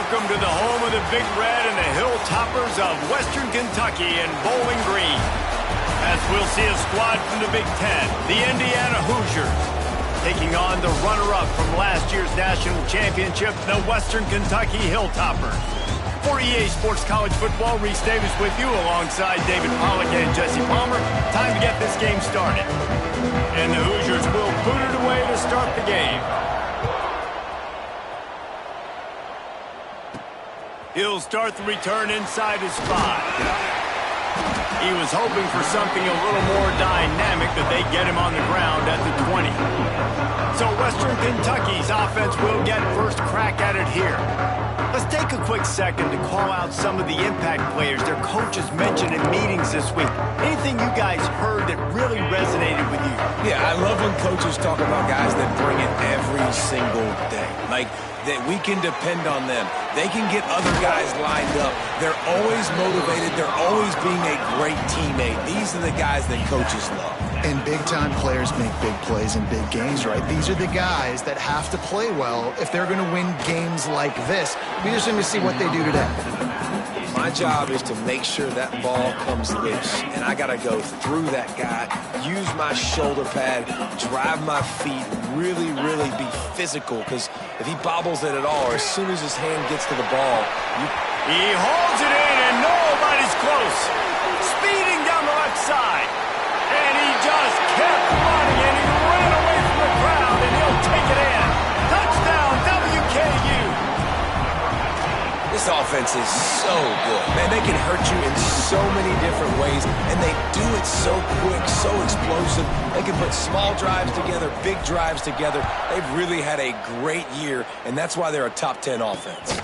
Welcome to the home of the Big Red and the Hilltoppers of Western Kentucky and Bowling Green. As we'll see a squad from the Big Ten, the Indiana Hoosiers, taking on the runner-up from last year's national championship, the Western Kentucky Hilltoppers. For EA Sports College Football, Reese Davis with you alongside David Pollack and Jesse Palmer. Time to get this game started. And the Hoosiers will boot it away to start the game. He'll start the return inside his 5. He was hoping for something a little more dynamic, but they get him on the ground at the 20. So Western Kentucky's offense will get first crack at it here. Let's take a quick second to call out some of the impact players their coaches mentioned in meetings this week. Anything you guys heard that really resonated with you? Yeah, I love when coaches talk about guys that bring it every single day. Like, that we can depend on them. They can get other guys lined up. They're always motivated. They're always being a great teammate. These are the guys that coaches love. And big-time players make big plays in big games, right? These are the guys that have to play well if they're going to win games like this. We just need to see what they do today. My job is to make sure that ball comes loose, and I got to go through that guy, use my shoulder pad, drive my feet, really, really be physical, because if he bobbles it at all, or as soon as his hand gets to the ball, he holds it in, and nobody's close. Speeding down the left side, and he just kept running, and he ran away from the crowd, and he'll take it in. Touchdown, WKU. This offense is so good. Man, they can hurt you in so many different ways, and they do it so quick, so explosive. They can put small drives together, big drives together. They've really had a great year, and that's why they're a top 10 offense.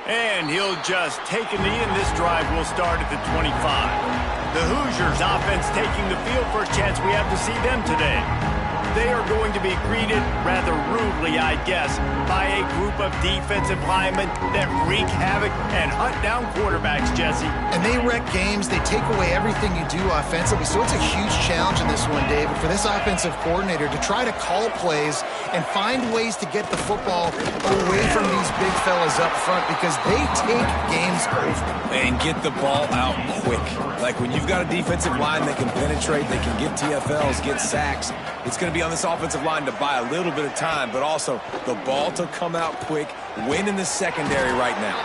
And he'll just take a knee, and this drive will start at the 25. The Hoosiers offense taking the field. First chance we have to see them today. They are going to be greeted rather rudely, I guess, by a group of defensive linemen that wreak havoc and hunt down quarterbacks, Jesse. And they wreck games. They take away everything you do offensively. So it's a huge challenge in this one, David, for this offensive coordinator to try to call plays and find ways to get the football away from these big fellas up front, because they take games over. And get the ball out quick. Like when you've got a defensive line that can penetrate, they can get TFLs, get sacks, it's going to be on this offensive line to buy a little bit of time, but also the ball to come out quick, win in the secondary right now.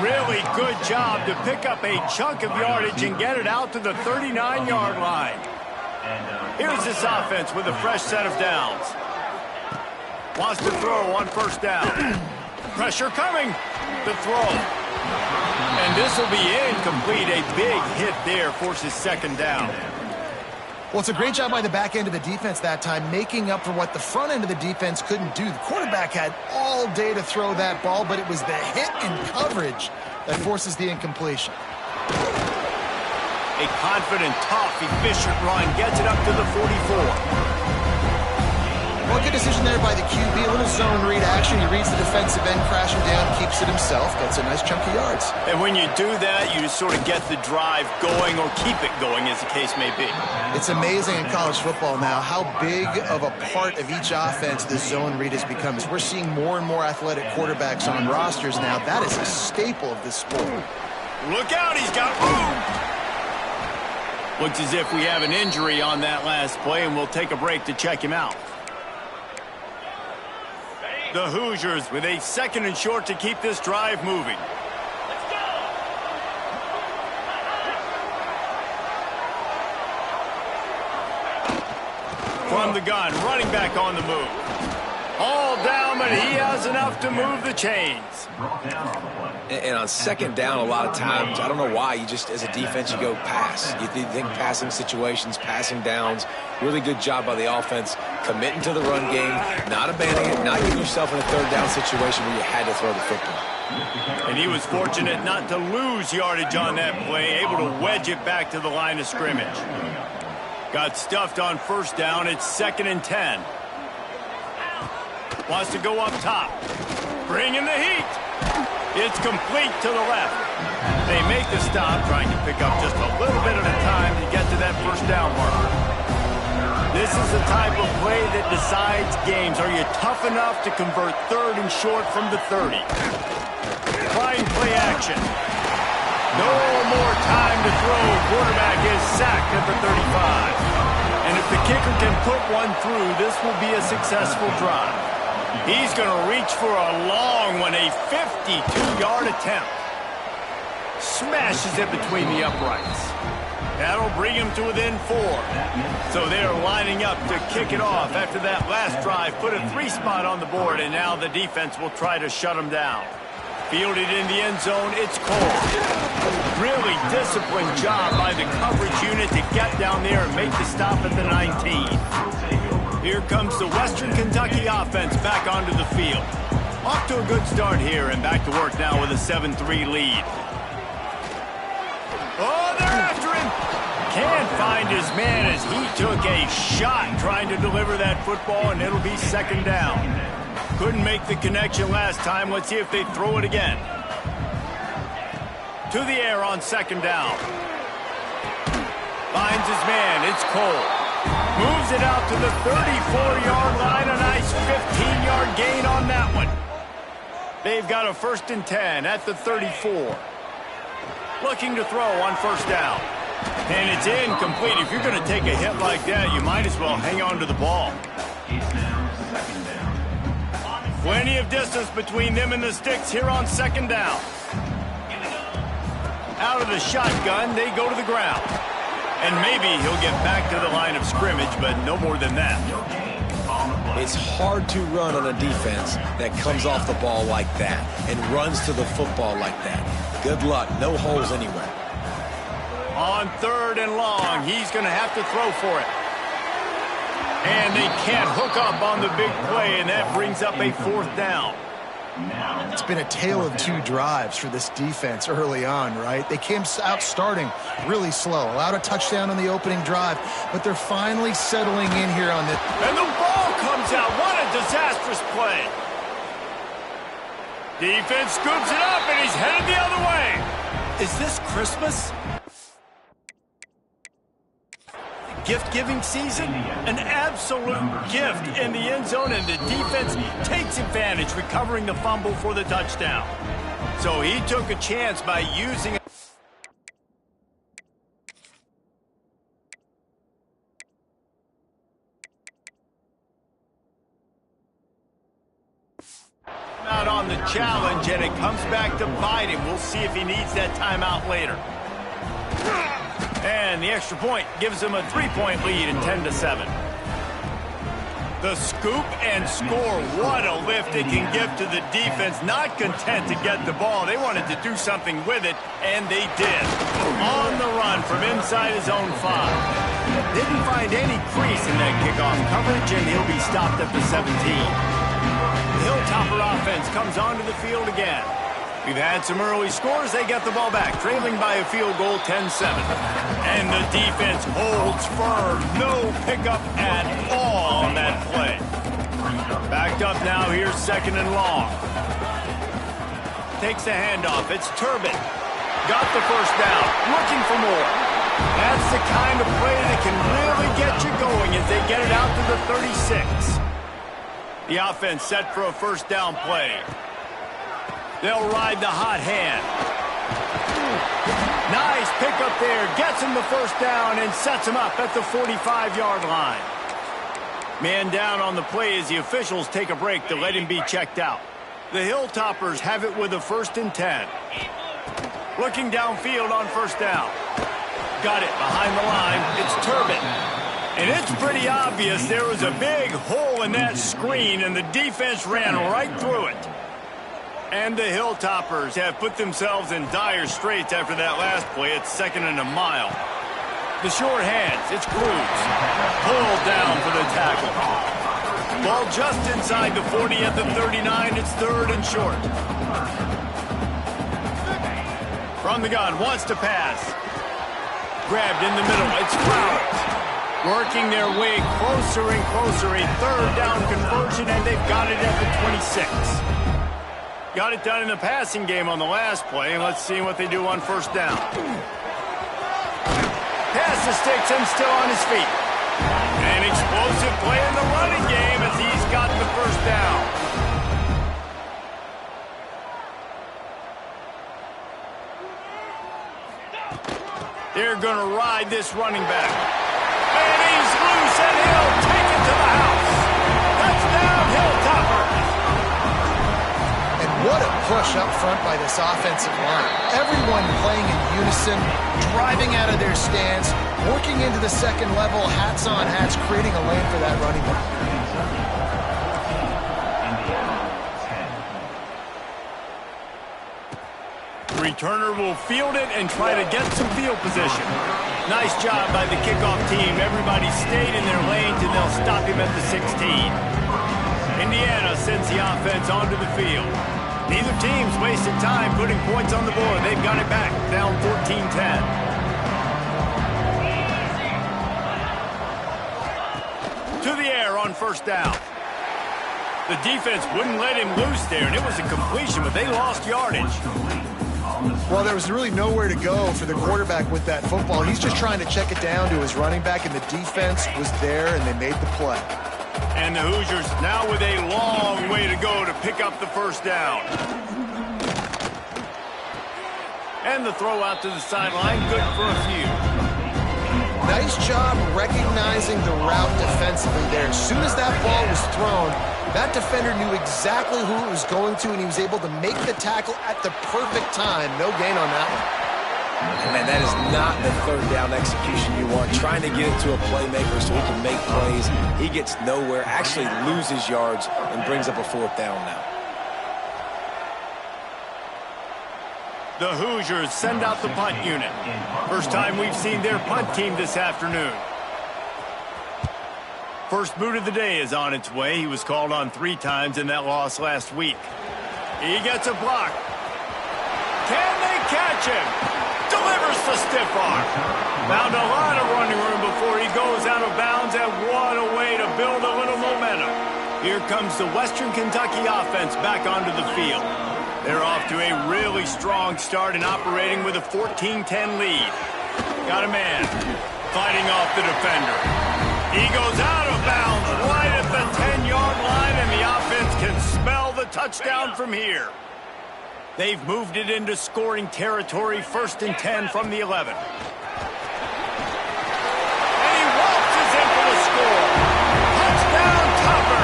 Really good job to pick up a chunk of yardage and get it out to the 39-yard line. Here's this offense with a fresh set of downs. Wants to throw on first down. Pressure coming. The throw. And this will be incomplete. A big hit there forces second down. Well, it's a great job by the back end of the defense that time, making up for what the front end of the defense couldn't do. The quarterback had all day to throw that ball, but it was the hit and coverage that forces the incompletion. A confident, tough, efficient run gets it up to the 44. Well, good decision there by the QB. A little zone read action. He reads the defensive end, crashing down, keeps it himself, gets a nice chunk of yards. And when you do that, you sort of get the drive going, or keep it going, as the case may be. It's amazing in college football now how big of a part of each offense the zone read has become. As we're seeing more and more athletic quarterbacks on rosters now, that is a staple of this sport. Look out, he's got room. Looks as if we have an injury on that last play, and we'll take a break to check him out. The Hoosiers with a second and short to keep this drive moving. Let's go. From the gun, running back on the move. All down, but he has enough to move the chains. And on second down, a lot of times, I don't know why, you just, as a defense, you go pass. You think passing situations, passing downs. Really good job by the offense, committing to the run game, not abandoning it, not getting yourself in a third down situation where you had to throw the football. And he was fortunate not to lose yardage on that play, able to wedge it back to the line of scrimmage. Got stuffed on first down. It's 2nd and 10. Wants to go up top. Bring in the heat. It's complete to the left. They make the stop, trying to pick up just a little bit at a time to get to that first down marker. This is the type of play that decides games. Are you tough enough to convert 3rd and short from the 30? Fine play action. No more time to throw. Quarterback is sacked at the 35. And if the kicker can put one through, this will be a successful drive. He's going to reach for a long one, a 52-yard attempt. Smashes it between the uprights. That'll bring him to within 4. So they're lining up to kick it off after that last drive. Put a 3 spot on the board, and now the defense will try to shut him down. Fielded in the end zone, it's Cole. Really disciplined job by the coverage unit to get down there and make the stop at the 19. Here comes the Western Kentucky offense back onto the field. Off to a good start here and back to work now with a 7-3 lead. Oh, they're after him. Can't find his man as he took a shot trying to deliver that football, and it'll be 2nd down. Couldn't make the connection last time. Let's see if they throw it again. To the air on 2nd down. Finds his man. It's Cole. Moves it out to the 34-yard line. A nice 15-yard gain on that one. They've got a 1st and 10 at the 34. Looking to throw on 1st down. And it's incomplete. If you're going to take a hit like that, you might as well hang on to the ball. Plenty of distance between them and the sticks here on 2nd down. Out of the shotgun, they go to the ground. And maybe he'll get back to the line of scrimmage, but no more than that. It's hard to run on a defense that comes off the ball like that and runs to the football like that. Good luck. No holes anywhere. On 3rd and long, he's going to have to throw for it. And they can't hook up on the big play, and that brings up a 4th down. It's been a tale of 2 drives for this defense early on, right? They came out starting really slow, allowed a touchdown on the opening drive, but they're finally settling in here on this. And the ball comes out. What a disastrous play. Defense scoops it up, and he's headed the other way. Is this Christmas? Gift-giving season? An absolute gift in the end zone, and the defense takes advantage, recovering the fumble for the touchdown. So he took a chance by using it. Out on the challenge, and it comes back to bite him. We'll see if he needs that timeout later. And the extra point gives him a 3-point lead in 10-7. The scoop and score. What a lift it can give to the defense. Not content to get the ball. They wanted to do something with it, and they did. On the run from inside his own 5. Didn't find any crease in that kickoff coverage, and he'll be stopped at the 17. The Hilltopper offense comes onto the field again. We've had some early scores. They get the ball back, trailing by a field goal, 10-7. And the defense holds firm. No pickup at all on that play. Backed up now. Here's 2nd and long. Takes the handoff. It's Turbin. Got the 1st down. Looking for more. That's the kind of play that can really get you going as they get it out to the 36. The offense set for a 1st down play. They'll ride the hot hand. Nice pickup there. Gets him the 1st down and sets him up at the 45-yard line. Man down on the play as the officials take a break to let him be checked out. The Hilltoppers have it with a 1st and 10. Looking downfield on 1st down. Got it behind the line. It's Turbin. And it's pretty obvious there was a big hole in that screen, and the defense ran right through it. And the Hilltoppers have put themselves in dire straits after that last play. It's 2nd and a mile. The short hands. It's Cruz. Pulled down for the tackle. Ball just inside the 40 at the 39. It's 3rd and short. From the gun. Wants to pass. Grabbed in the middle. It's Flowers. Working their way closer and closer. A 3rd down conversion, and they've got it at the 26. Got it done in the passing game on the last play, and let's see what they do on 1st down. Pass the sticks and still on his feet. An explosive play in the running game as he's got the first down. They're going to ride this running back. And he's loose, and he'll take it to the house. Touchdown, Hilltoppers. And what a push up front by this offensive line. Everyone playing in unison, driving out of their stance, working into the second level, hats on hats, creating a lane for that running back. Returner will field it and try to get some field position. Nice job by the kickoff team. Everybody stayed in their lanes, and they'll stop him at the 16. Indiana sends the offense onto the field. Neither team's wasted time putting points on the board. They've got it back, down 14-10. To the air on first down. The defense wouldn't let him loose there, and it was a completion, but they lost yardage. Well, there was really nowhere to go for the quarterback with that football. He's just trying to check it down to his running back, and the defense was there, and they made the play. And the Hoosiers now with a long way to go to pick up the first down. And the throw out to the sideline, good for a few. Nice job recognizing the route defensively there. As soon as that ball was thrown, that defender knew exactly who it was going to, and he was able to make the tackle at the perfect time. No gain on that one. And man, that is not the third down execution you want. Trying to get it to a playmaker so he can make plays. He gets nowhere, actually loses yards, and brings up a fourth down now. The Hoosiers send out the punt unit. First time we've seen their punt team this afternoon. First boot of the day is on its way. He was called on 3 times in that loss last week. He gets a block. Can they catch him? Delivers the stiff arm. Found a lot of running room before he goes out of bounds, and what a way to build a little momentum. Here comes the Western Kentucky offense back onto the field. They're off to a really strong start and operating with a 14-10 lead. Got a man fighting off the defender. He goes out of bounds right at the 10-yard line, and the offense can smell the touchdown from here. They've moved it into scoring territory, 1st and 10 from the 11. And he waltzes in for the score. Touchdown, Topper!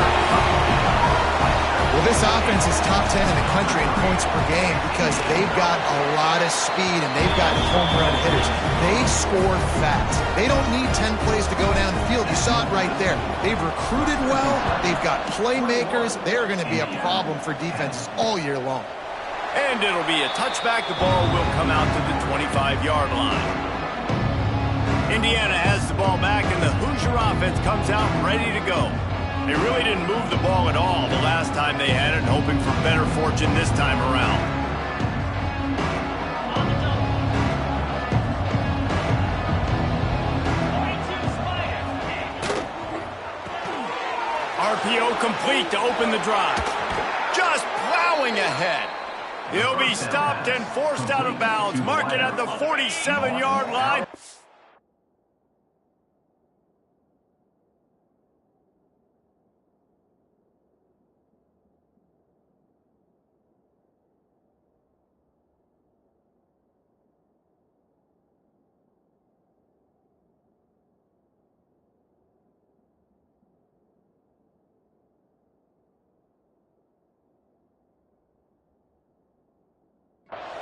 Well, this offense is top 10 in the country in points per game because they've got a lot of speed and they've got home run hitters. They score fast. They don't need 10 plays to go down the field. You saw it right there. They've recruited well. They've got playmakers. They're going to be a problem for defenses all year long. And it'll be a touchback. The ball will come out to the 25-yard line. Indiana has the ball back, and the Hoosier offense comes out ready to go. They really didn't move the ball at all the last time they had it, hoping for better fortune this time around. RPO complete to open the drive. Just plowing ahead. He'll be stopped and forced out of bounds. Mark it at the 47-yard line.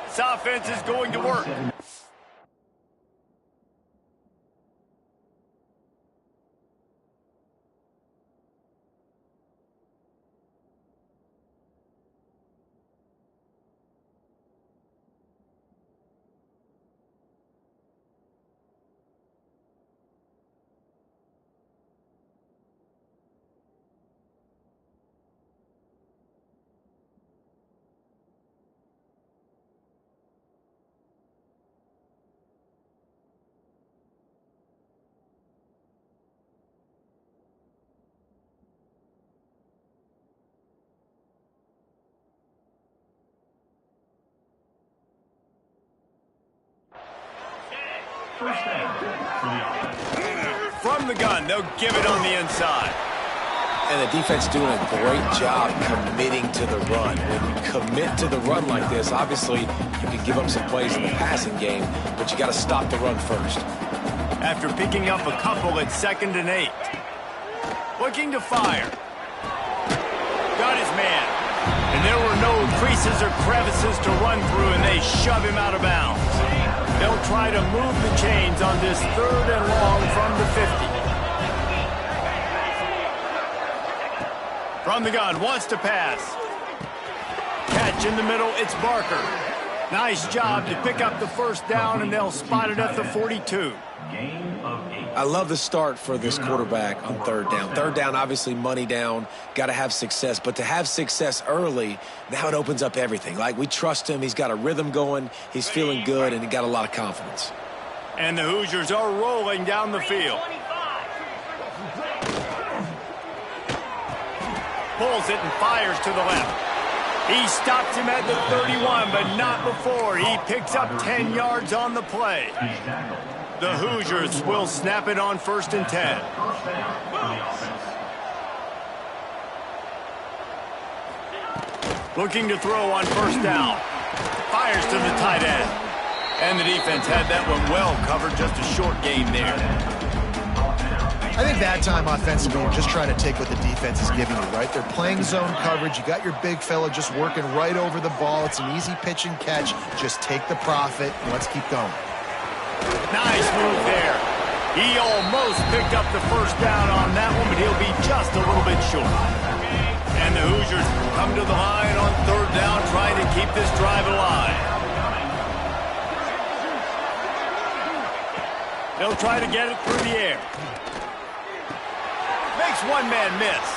This offense is going to work. from the gun. They'll give it on the inside. And the defense doing a great job committing to the run. When you commit to the run like this, obviously you can give up some plays in the passing game, but you got to stop the run first. After picking up a couple at 2nd and 8. Looking to fire. Got his man. And there were no creases or crevices to run through, and they shove him out of bounds. They'll try to move the chains on this 3rd and long from the 50. From the gun, wants to pass. Catch in the middle, it's Barker. Nice job to pick up the first down, and they'll spot it at the 42. I love the start for this quarterback on 3rd down. 3rd down, obviously money down, got to have success. But to have success early, now it opens up everything. Like, we trust him. He's got a rhythm going. He's feeling good, and he got a lot of confidence. And the Hoosiers are rolling down the field. Pulls it and fires to the left. He stops him at the 31, but not before. He picks up 10 yards on the play. The Hoosiers will snap it on 1st and 10. Looking to throw on 1st down. Fires to the tight end. And the defense had that one well covered, just a short game there. I think that time offensively, you're just trying to take what the defense is giving you, right? They're playing zone coverage. You got your big fella just working right over the ball. It's an easy pitch and catch. Just take the profit, and let's keep going. Nice move there. He almost picked up the 1st down on that one, but he'll be just a little bit short. And the Hoosiers come to the line on 3rd down, trying to keep this drive alive. They'll try to get it through the air. Makes one man miss.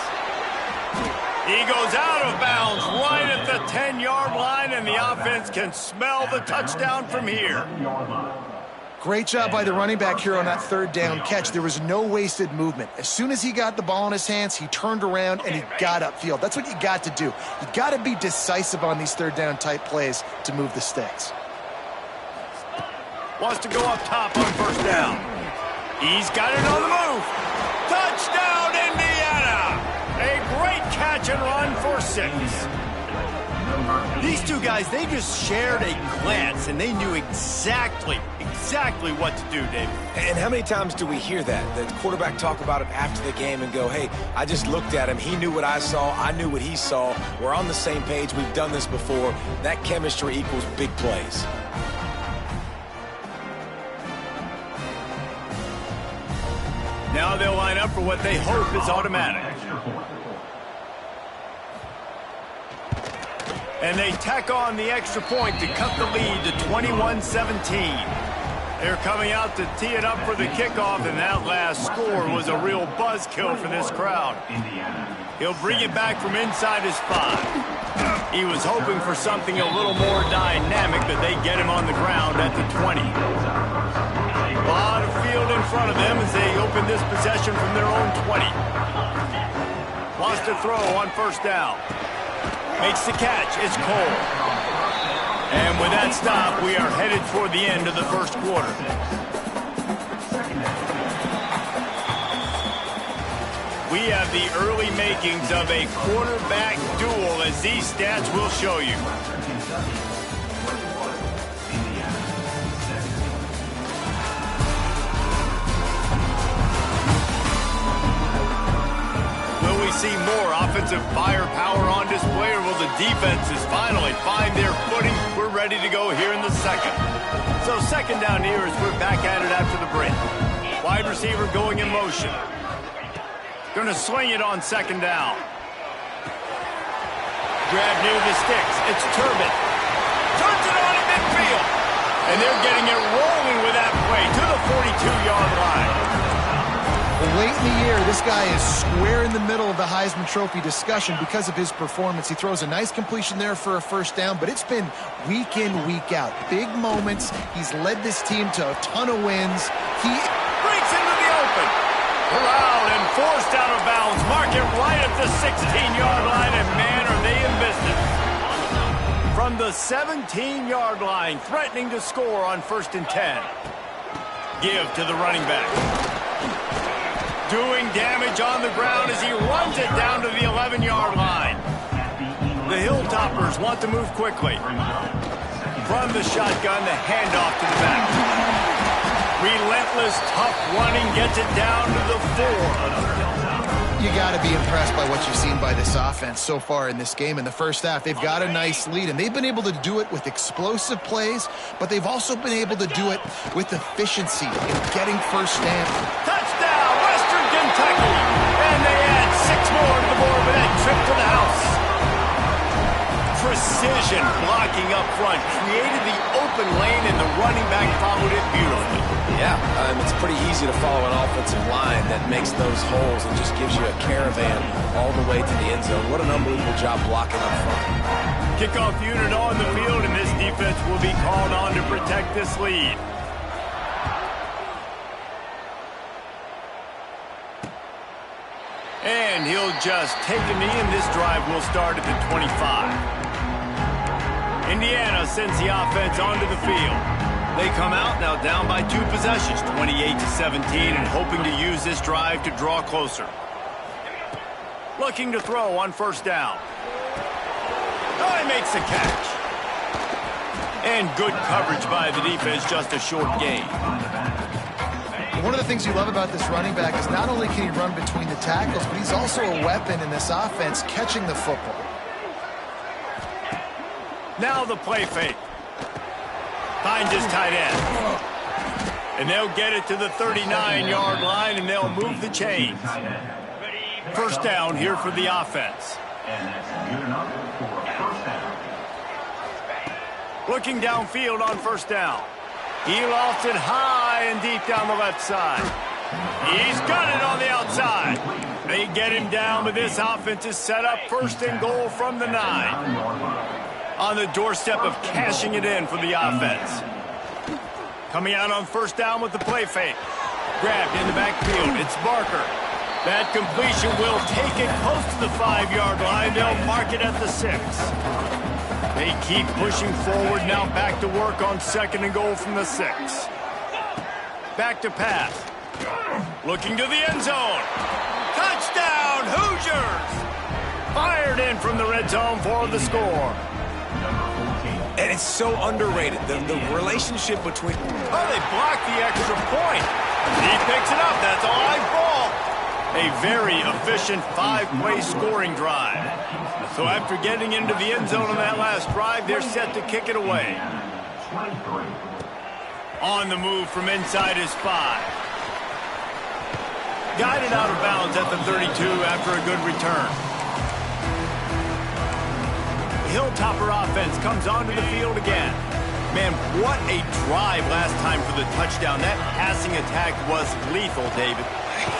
He goes out of bounds right at the 10-yard line, and the offense can smell the touchdown from here. Great job by the running back here on that 3rd down catch. There was no wasted movement. As soon as he got the ball in his hands, he turned around and he got upfield. That's what you got to do. You got to be decisive on these 3rd down type plays to move the sticks. Wants to go up top on 1st down. He's got it on the move. Touchdown, Indiana! A great catch and run for 6. These two guys, they just shared a glance, and they knew exactly what to do, David. And how many times do we hear that? The quarterback talk about it after the game and go, hey, I just looked at him. He knew what I saw. I knew what he saw. We're on the same page. We've done this before. That chemistry equals big plays. Now they'll line up for what they hope is automatic. And they tack on the extra point to cut the lead to 21-17. They're coming out to tee it up for the kickoff, and that last score was a real buzzkill for this crowd. He'll bring it back from inside his 5. He was hoping for something a little more dynamic, but they get him on the ground at the 20. A lot of field in front of them as they open this possession from their own 20. Wants to throw on 1st down. Makes the catch. It's Cole. And with that stop, we are headed toward the end of the 1st quarter. We have the early makings of a quarterback duel, as these stats will show you. Will we see more offensive firepower on display, or will the defenses finally find their footing? We're ready to go here in the 2nd. So 2nd down here as we're back at it after the break. Wide receiver going in motion. Going to swing it on 2nd down. Grab near the sticks. It's Turbin. Turns it on at midfield. And they're getting it rolling with that play to the 42-yard line. Well, late in the year, this guy is square in the middle of the Heisman Trophy discussion because of his performance. He throws a nice completion there for a 1st down, but it's been week in, week out. Big moments. He's led this team to a ton of wins. He breaks into the open. Corralled and forced out of bounds. Mark it right at the 16-yard line, and man, are they in business. From the 17-yard line, threatening to score on 1st and 10. Give to the running back. Doing damage on the ground as he runs it down to the 11-yard line. The Hilltoppers want to move quickly. From the shotgun, the handoff to the back. Relentless, tough running gets it down to the 4. You got to be impressed by what you've seen by this offense so far in this game. In the first half, they've got a nice lead, and they've been able to do it with explosive plays, but they've also been able to do it with efficiency in getting first down. Touchdown, Western Kentucky! And they add 6 more to the board with that trip to the house. Precision blocking up front created the open lane, and the running back followed it beautifully. Yeah, it's pretty easy to follow an offensive line that makes those holes and just gives you a caravan all the way to the end zone. What an unbelievable job blocking up front. Kickoff unit on the field, and this defense will be called on to protect this lead. And he'll just take a knee, and this drive will start at the 25. Indiana sends the offense onto the field. They come out now down by 2 possessions, 28-17, and hoping to use this drive to draw closer. Looking to throw on first down. Oh, he makes the catch. And good coverage by the defense, just a short gain. One of the things you love about this running back is not only can he run between the tackles, but he's also a weapon in this offense catching the football. Now the play fake. Finds his tight end. And they'll get it to the 39-yard line, and they'll move the chains. First down here for the offense. Looking downfield on first down. He lofts it high and deep down the left side. He's got it on the outside. They get him down, but this offense is set up first and goal from the 9. On the doorstep of cashing it in for the offense. Coming out on first down with the play fake. Grabbed in the backfield. It's Barker. That completion will take it close to the 5-yard line. They'll mark it at the 6. They keep pushing forward. Now back to work on second and goal from the 6. Back to pass. Looking to the end zone. Touchdown, Hoosiers! Fired in from the red zone for the score. And it's so underrated, the relationship between... Oh, they blocked the extra point. He picks it up. That's a live ball. A very efficient 5-play scoring drive. So after getting into the end zone on that last drive, they're set to kick it away. On the move from inside his 5. Guided out of bounds at the 32 after a good return. The Hilltopper offense comes onto the field again. Man, what a drive last time for the touchdown. That passing attack was lethal, David.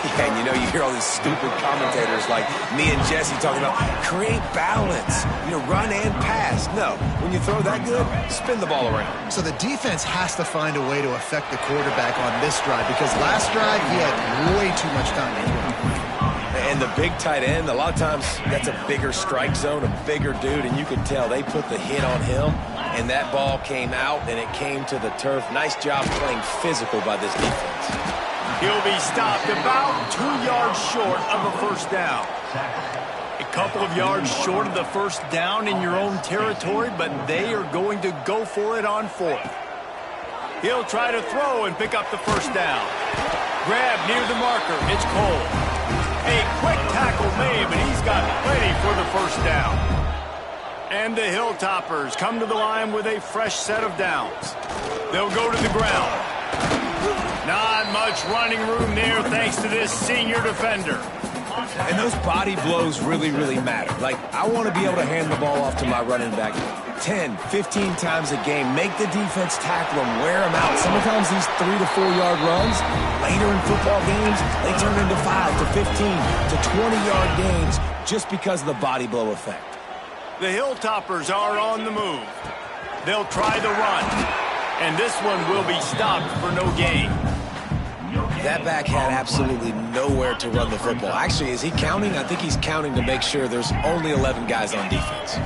Yeah, and you know, you hear all these stupid commentators like me and Jesse talking about create balance, run and pass. No, when you throw that good, spin the ball around. So the defense has to find a way to affect the quarterback on this drive, because last drive he had way too much time to do it. And the big tight end, a lot of times that's a bigger strike zone, a bigger dude, and you can tell they put the hit on him, and that ball came out, and it came to the turf. Nice job playing physical by this defense. He'll be stopped about 2 yards short of a first down. A couple of yards short of the first down in your own territory, but they are going to go for it on 4th. He'll try to throw and pick up the first down. Grab near the marker. It's Cole. A quick tackle made, but he's got plenty for the first down. And the Hilltoppers come to the line with a fresh set of downs. They'll go to the ground. Not much running room there thanks to this senior defender. And those body blows really, really matter. Like, I want to be able to hand the ball off to my running back 10, 15 times a game. Make the defense tackle them, wear them out. Sometimes these 3 to 4 yard runs, later in football games, they turn into 5 to 15 to 20-yard gains just because of the body blow effect. The Hilltoppers are on the move. They'll try the run, and this one will be stopped for no gain. That back had absolutely nowhere to run the football. Actually, is he counting? I think he's counting to make sure there's only 11 guys on defense.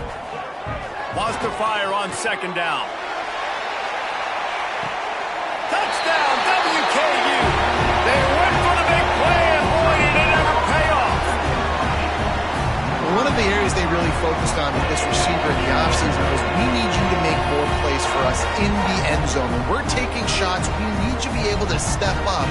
Wants to fire on second down. Touchdown, WKU. They went for the big play, and boy, focused on with this receiver in the offseason was we need you to make more plays for us in the end zone. When we're taking shots, we need you to be able to step up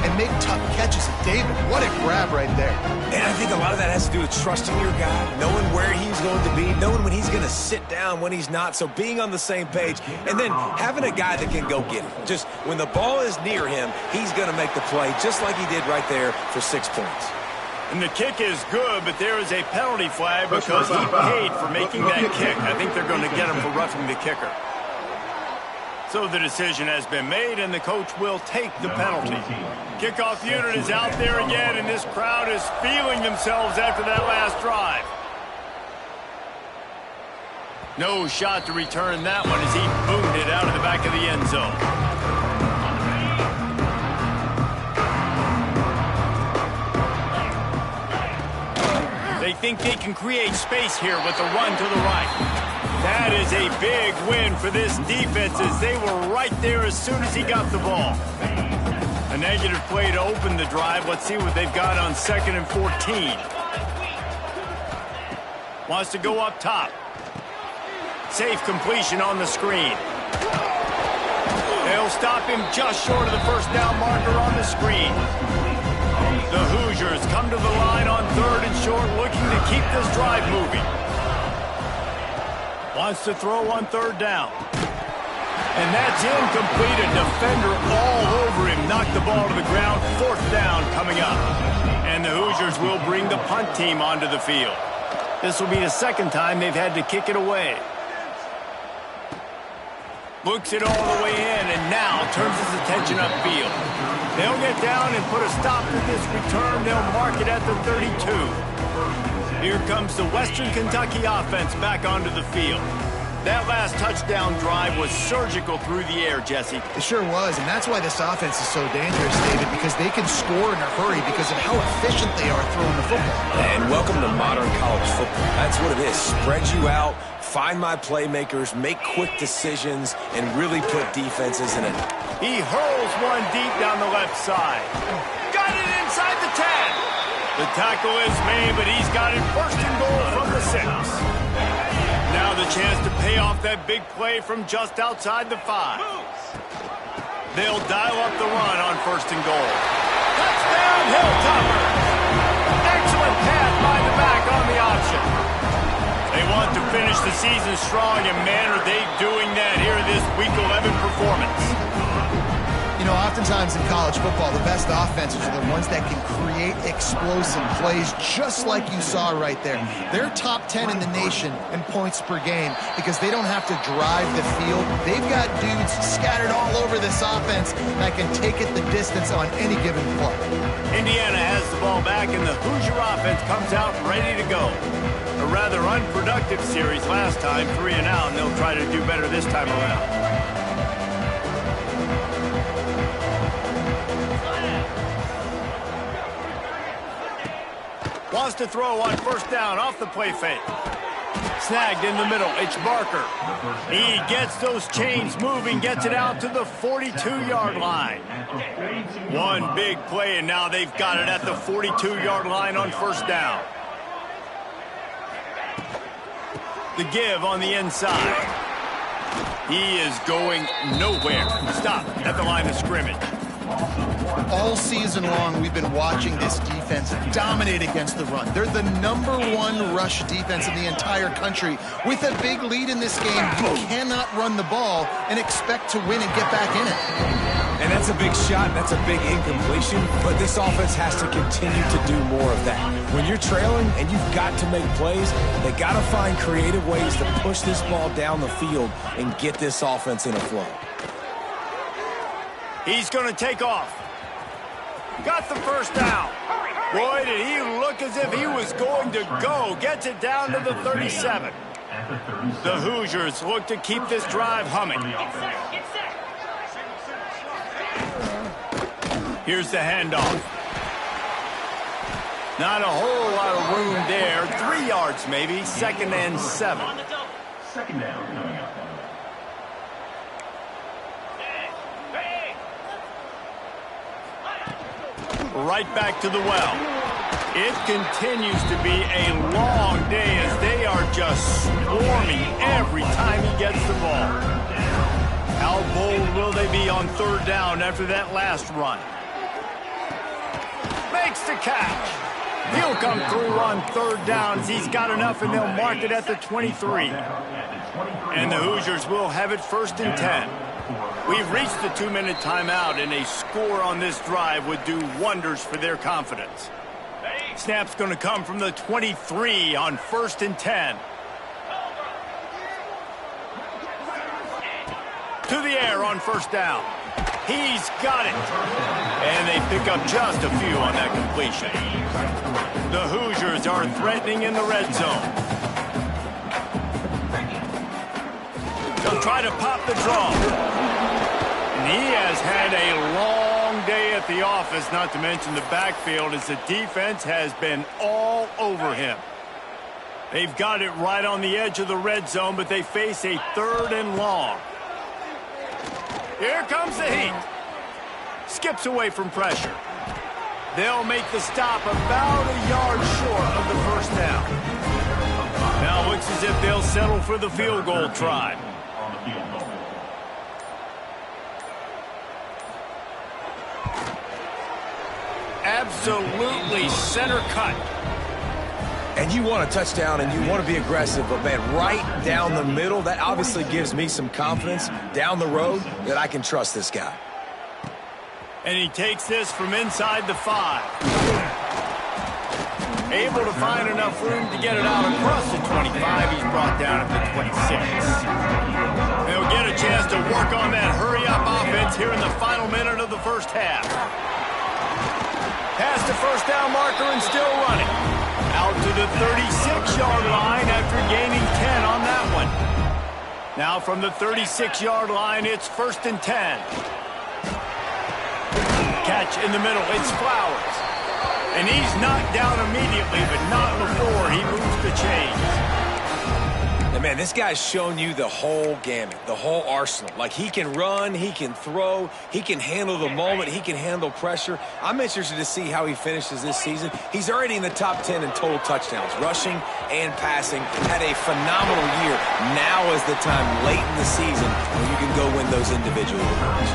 and make tough catches. And David, what a grab right there. And I think a lot of that has to do with trusting your guy, knowing where he's going to be, knowing when he's going to sit down, when he's not, so being on the same page, and then having a guy that can go get it. Just when the ball is near him, he's going to make the play just like he did right there for 6 points. And the kick is good, but there is a penalty flag because he paid for making that kick. I think they're going to get him for roughing the kicker. So the decision has been made, and the coach will take the penalty. Kickoff unit is out there again, and this crowd is feeling themselves after that last drive. No shot to return that one as he boomed it out of the back of the end zone. They think they can create space here with the run to the right. That is a big win for this defense as they were right there as soon as he got the ball. A negative play to open the drive. Let's see what they've got on 2nd and 14. Wants to go up top. Safe completion on the screen. They'll stop him just short of the first down marker on the screen. The Hoosiers come to the line on 3rd and short, looking to keep this drive moving. Wants to throw on 3rd down. And that's incomplete. A defender all over him. Knocked the ball to the ground. 4th down coming up. And the Hoosiers will bring the punt team onto the field. This will be the 2nd time they've had to kick it away. Looks it all the way in and now turns his attention upfield. They'll get down and put a stop to this return. They'll mark it at the 32. Here comes the Western Kentucky offense back onto the field. That last touchdown drive was surgical through the air, Jesse. It sure was, and that's why this offense is so dangerous, David, because they can score in a hurry because of how efficient they are throwing the football. And welcome to modern college football. That's what it is. Spread you out, find my playmakers, make quick decisions, and really put defenses in it. He hurls one deep down the left side. Got it inside the 10. The tackle is made, but he's got it 1st and goal from the 6. Now the chance to pay off that big play from just outside the 5. They'll dial up the run on 1st and goal. Touchdown, Hilltopper! Excellent pass by the back on the option. They want to finish the season strong, and man, are they doing that here in this Week 11 performance. You know, oftentimes in college football, the best offenses are the ones that can create explosive plays, just like you saw right there. They're top 10 in the nation in points per game because they don't have to drive the field. They've got dudes scattered all over this offense that can take it the distance on any given play. Indiana has the ball back, and the Hoosier offense comes out ready to go. A rather unproductive series last time, 3 and out, and they'll try to do better this time around. Wants to throw on 1st down off the play fake. Snagged in the middle. It's Barker. He gets those chains moving, gets it out to the 42-yard line. One big play, and now they've got it at the 42-yard line on 1st down. The give on the inside. He is going nowhere. Stop at the line of scrimmage. All season long, we've been watching this defense dominate against the run. They're the #1 rush defense in the entire country. With a big lead in this game, you cannot run the ball and expect to win and get back in it. And that's a big shot, that's a big incompletion, but this offense has to continue to do more of that. When you're trailing and you've got to make plays, they got to find creative ways to push this ball down the field and get this offense in a flow. He's going to take off. Got the 1st down. Boy, did he look as if he was going to go. Gets it down to the 37. The Hoosiers look to keep this drive humming. Here's the handoff. Not a whole lot of room there. 3 yards maybe. 2nd and 7. 2nd down coming up. Right back to the well. It continues to be a long day as they are just swarming every time he gets the ball. How bold will they be on third down after that last run? Makes the catch. He'll come through on third downs. He's got enough, and they'll mark it at the 23. And the Hoosiers will have it 1st and 10. We've reached the 2-minute timeout, and a score on this drive would do wonders for their confidence. Snap's going to come from the 23 on 1st and 10. To the air on 1st down. He's got it. And they pick up just a few on that completion. The Hoosiers are threatening in the red zone. They'll try to pop the draw. And he has had a long day at the office, not to mention the backfield, as the defense has been all over him. They've got it right on the edge of the red zone, but they face a 3rd and long. Here comes the heat. Skips away from pressure. They'll make the stop about a yard short of the 1st down. Now it looks as if they'll settle for the field goal try. Absolutely center cut. And you want a touchdown and you want to be aggressive, but man, right down the middle, that obviously gives me some confidence down the road that I can trust this guy. And he takes this from inside the 5. Able to find enough room to get it out across the 25. He's brought down at the 26. They'll get a chance to work on that hurry-up offense here in the final minute of the 1st half. Past the 1st down marker and still running. Out to the 36-yard line after gaining 10 on that one. Now from the 36-yard line, it's 1st and 10. Catch in the middle, it's Flowers. And he's knocked down immediately, but not before he moves the chains. And man, this guy's shown you the whole gamut, the whole arsenal. Like, he can run, he can throw, he can handle the moment, he can handle pressure. I'm interested to see how he finishes this season. He's already in the top 10 in total touchdowns, rushing and passing. Had a phenomenal year. Now is the time late in the season when you can go win those individual awards.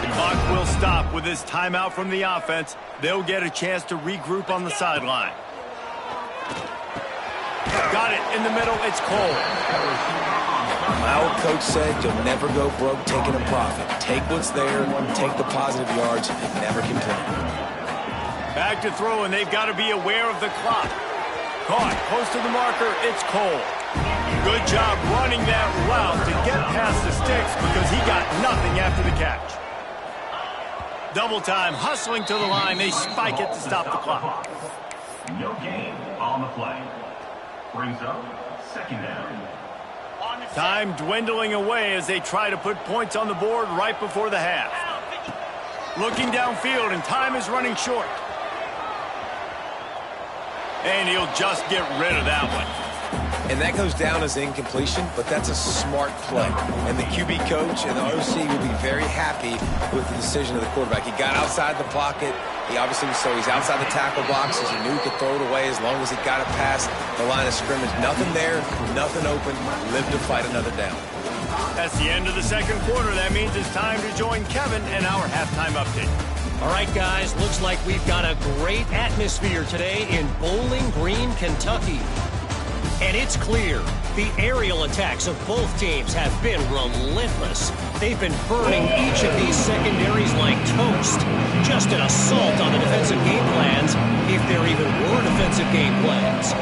The clock will stop with this timeout from the offense. They'll get a chance to regroup on the sideline. Got it in the middle. It's Cole. My old coach said you'll never go broke taking a profit. Take what's there, take the positive yards, never complain. Back to throw, and they've got to be aware of the clock. Caught close to the marker. It's Cole. Good job running that route to get past the sticks because he got nothing after the catch. Double time, hustling to the line. They spike it to stop the clock. No gain on the play. Brings up 2nd down. Time dwindling away as they try to put points on the board right before the half. Looking downfield, and time is running short. And he'll just get rid of that one. And that goes down as incompletion, but that's a smart play. And the QB coach and the OC will be very happy with the decision of the quarterback. He got outside the pocket. He obviously, so he's outside the tackle boxes. He knew he could throw it away as long as he got it past the line of scrimmage. Nothing there, nothing open. Live to fight another down. That's the end of the 2nd quarter. That means it's time to join Kevin and our halftime update. All right, guys, looks like we've got a great atmosphere today in Bowling Green, Kentucky. And it's clear, the aerial attacks of both teams have been relentless. They've been burning each of these secondaries like toast. Just an assault on the defensive game plans, if there even were defensive game plans.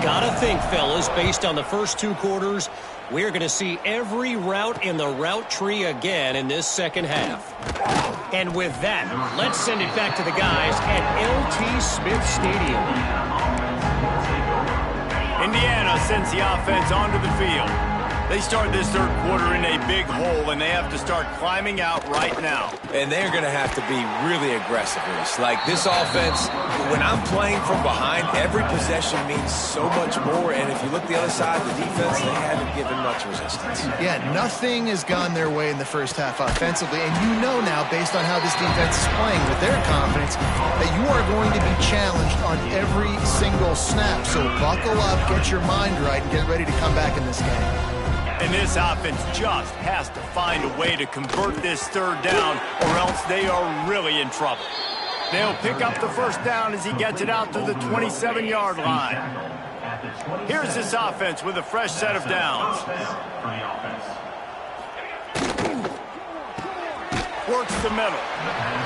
Gotta think, fellas, based on the first 2 quarters, we're going to see every route in the route tree again in this 2nd half. And with that, let's send it back to the guys at LT Smith Stadium. Indiana sends the offense onto the field. They start this third quarter in a big hole, and they have to start climbing out right now. And they're going to have to be really aggressive, Reese. Like, this offense, when I'm playing from behind, every possession means so much more. And if you look the other side, the defense, they haven't given much resistance. Yeah, nothing has gone their way in the first half offensively. And you know now, based on how this defense is playing with their confidence, that you are going to be challenged on every single snap. So buckle up, get your mind right, and get ready to come back in this game. And this offense just has to find a way to convert this third down, or else they are really in trouble. They'll pick up the first down as he gets it out to the 27-yard line. Here's this offense with a fresh set of downs. Works the middle.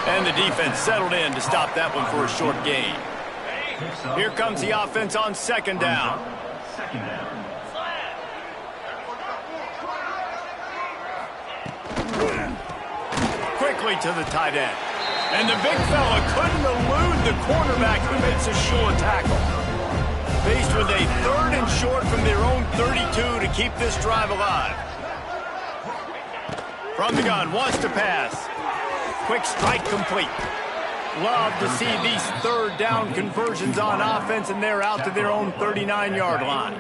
And the defense settled in to stop that one for a short gain. Here comes the offense on second down. Quickly to the tight end. And the big fella couldn't elude the cornerback who makes a sure tackle. Faced with a third and short from their own 32 to keep this drive alive. From the gun, wants to pass. Quick strike complete. Love to see these third down conversions on offense, and they're out to their own 39-yard line.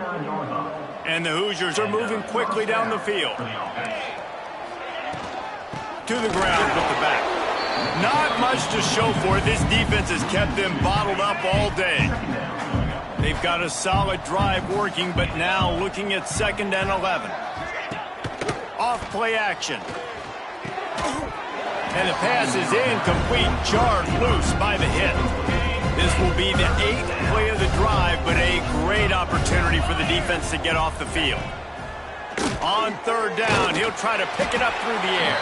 And the Hoosiers are moving quickly down the field. To the ground with the back. Not much to show for it. This defense has kept them bottled up all day. They've got a solid drive working, but now looking at 2nd and 11. Off play action. And the pass is incomplete, jarred loose by the hit. This will be the 8th play of the drive, but a great opportunity for the defense to get off the field. On third down, he'll try to pick it up through the air.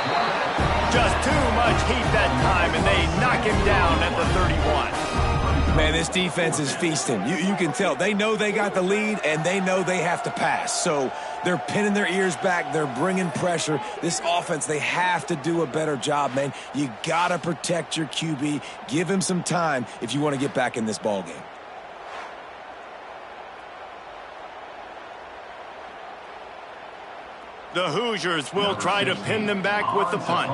Just too much heat that time, and they knock him down at the 31. Man, this defense is feasting. You can tell. They know they got the lead, and they know they have to pass. So they're pinning their ears back. They're bringing pressure. This offense, they have to do a better job, man. You got to protect your QB. Give him some time if you want to get back in this ballgame. The Hoosiers will try to pin them back with the punt.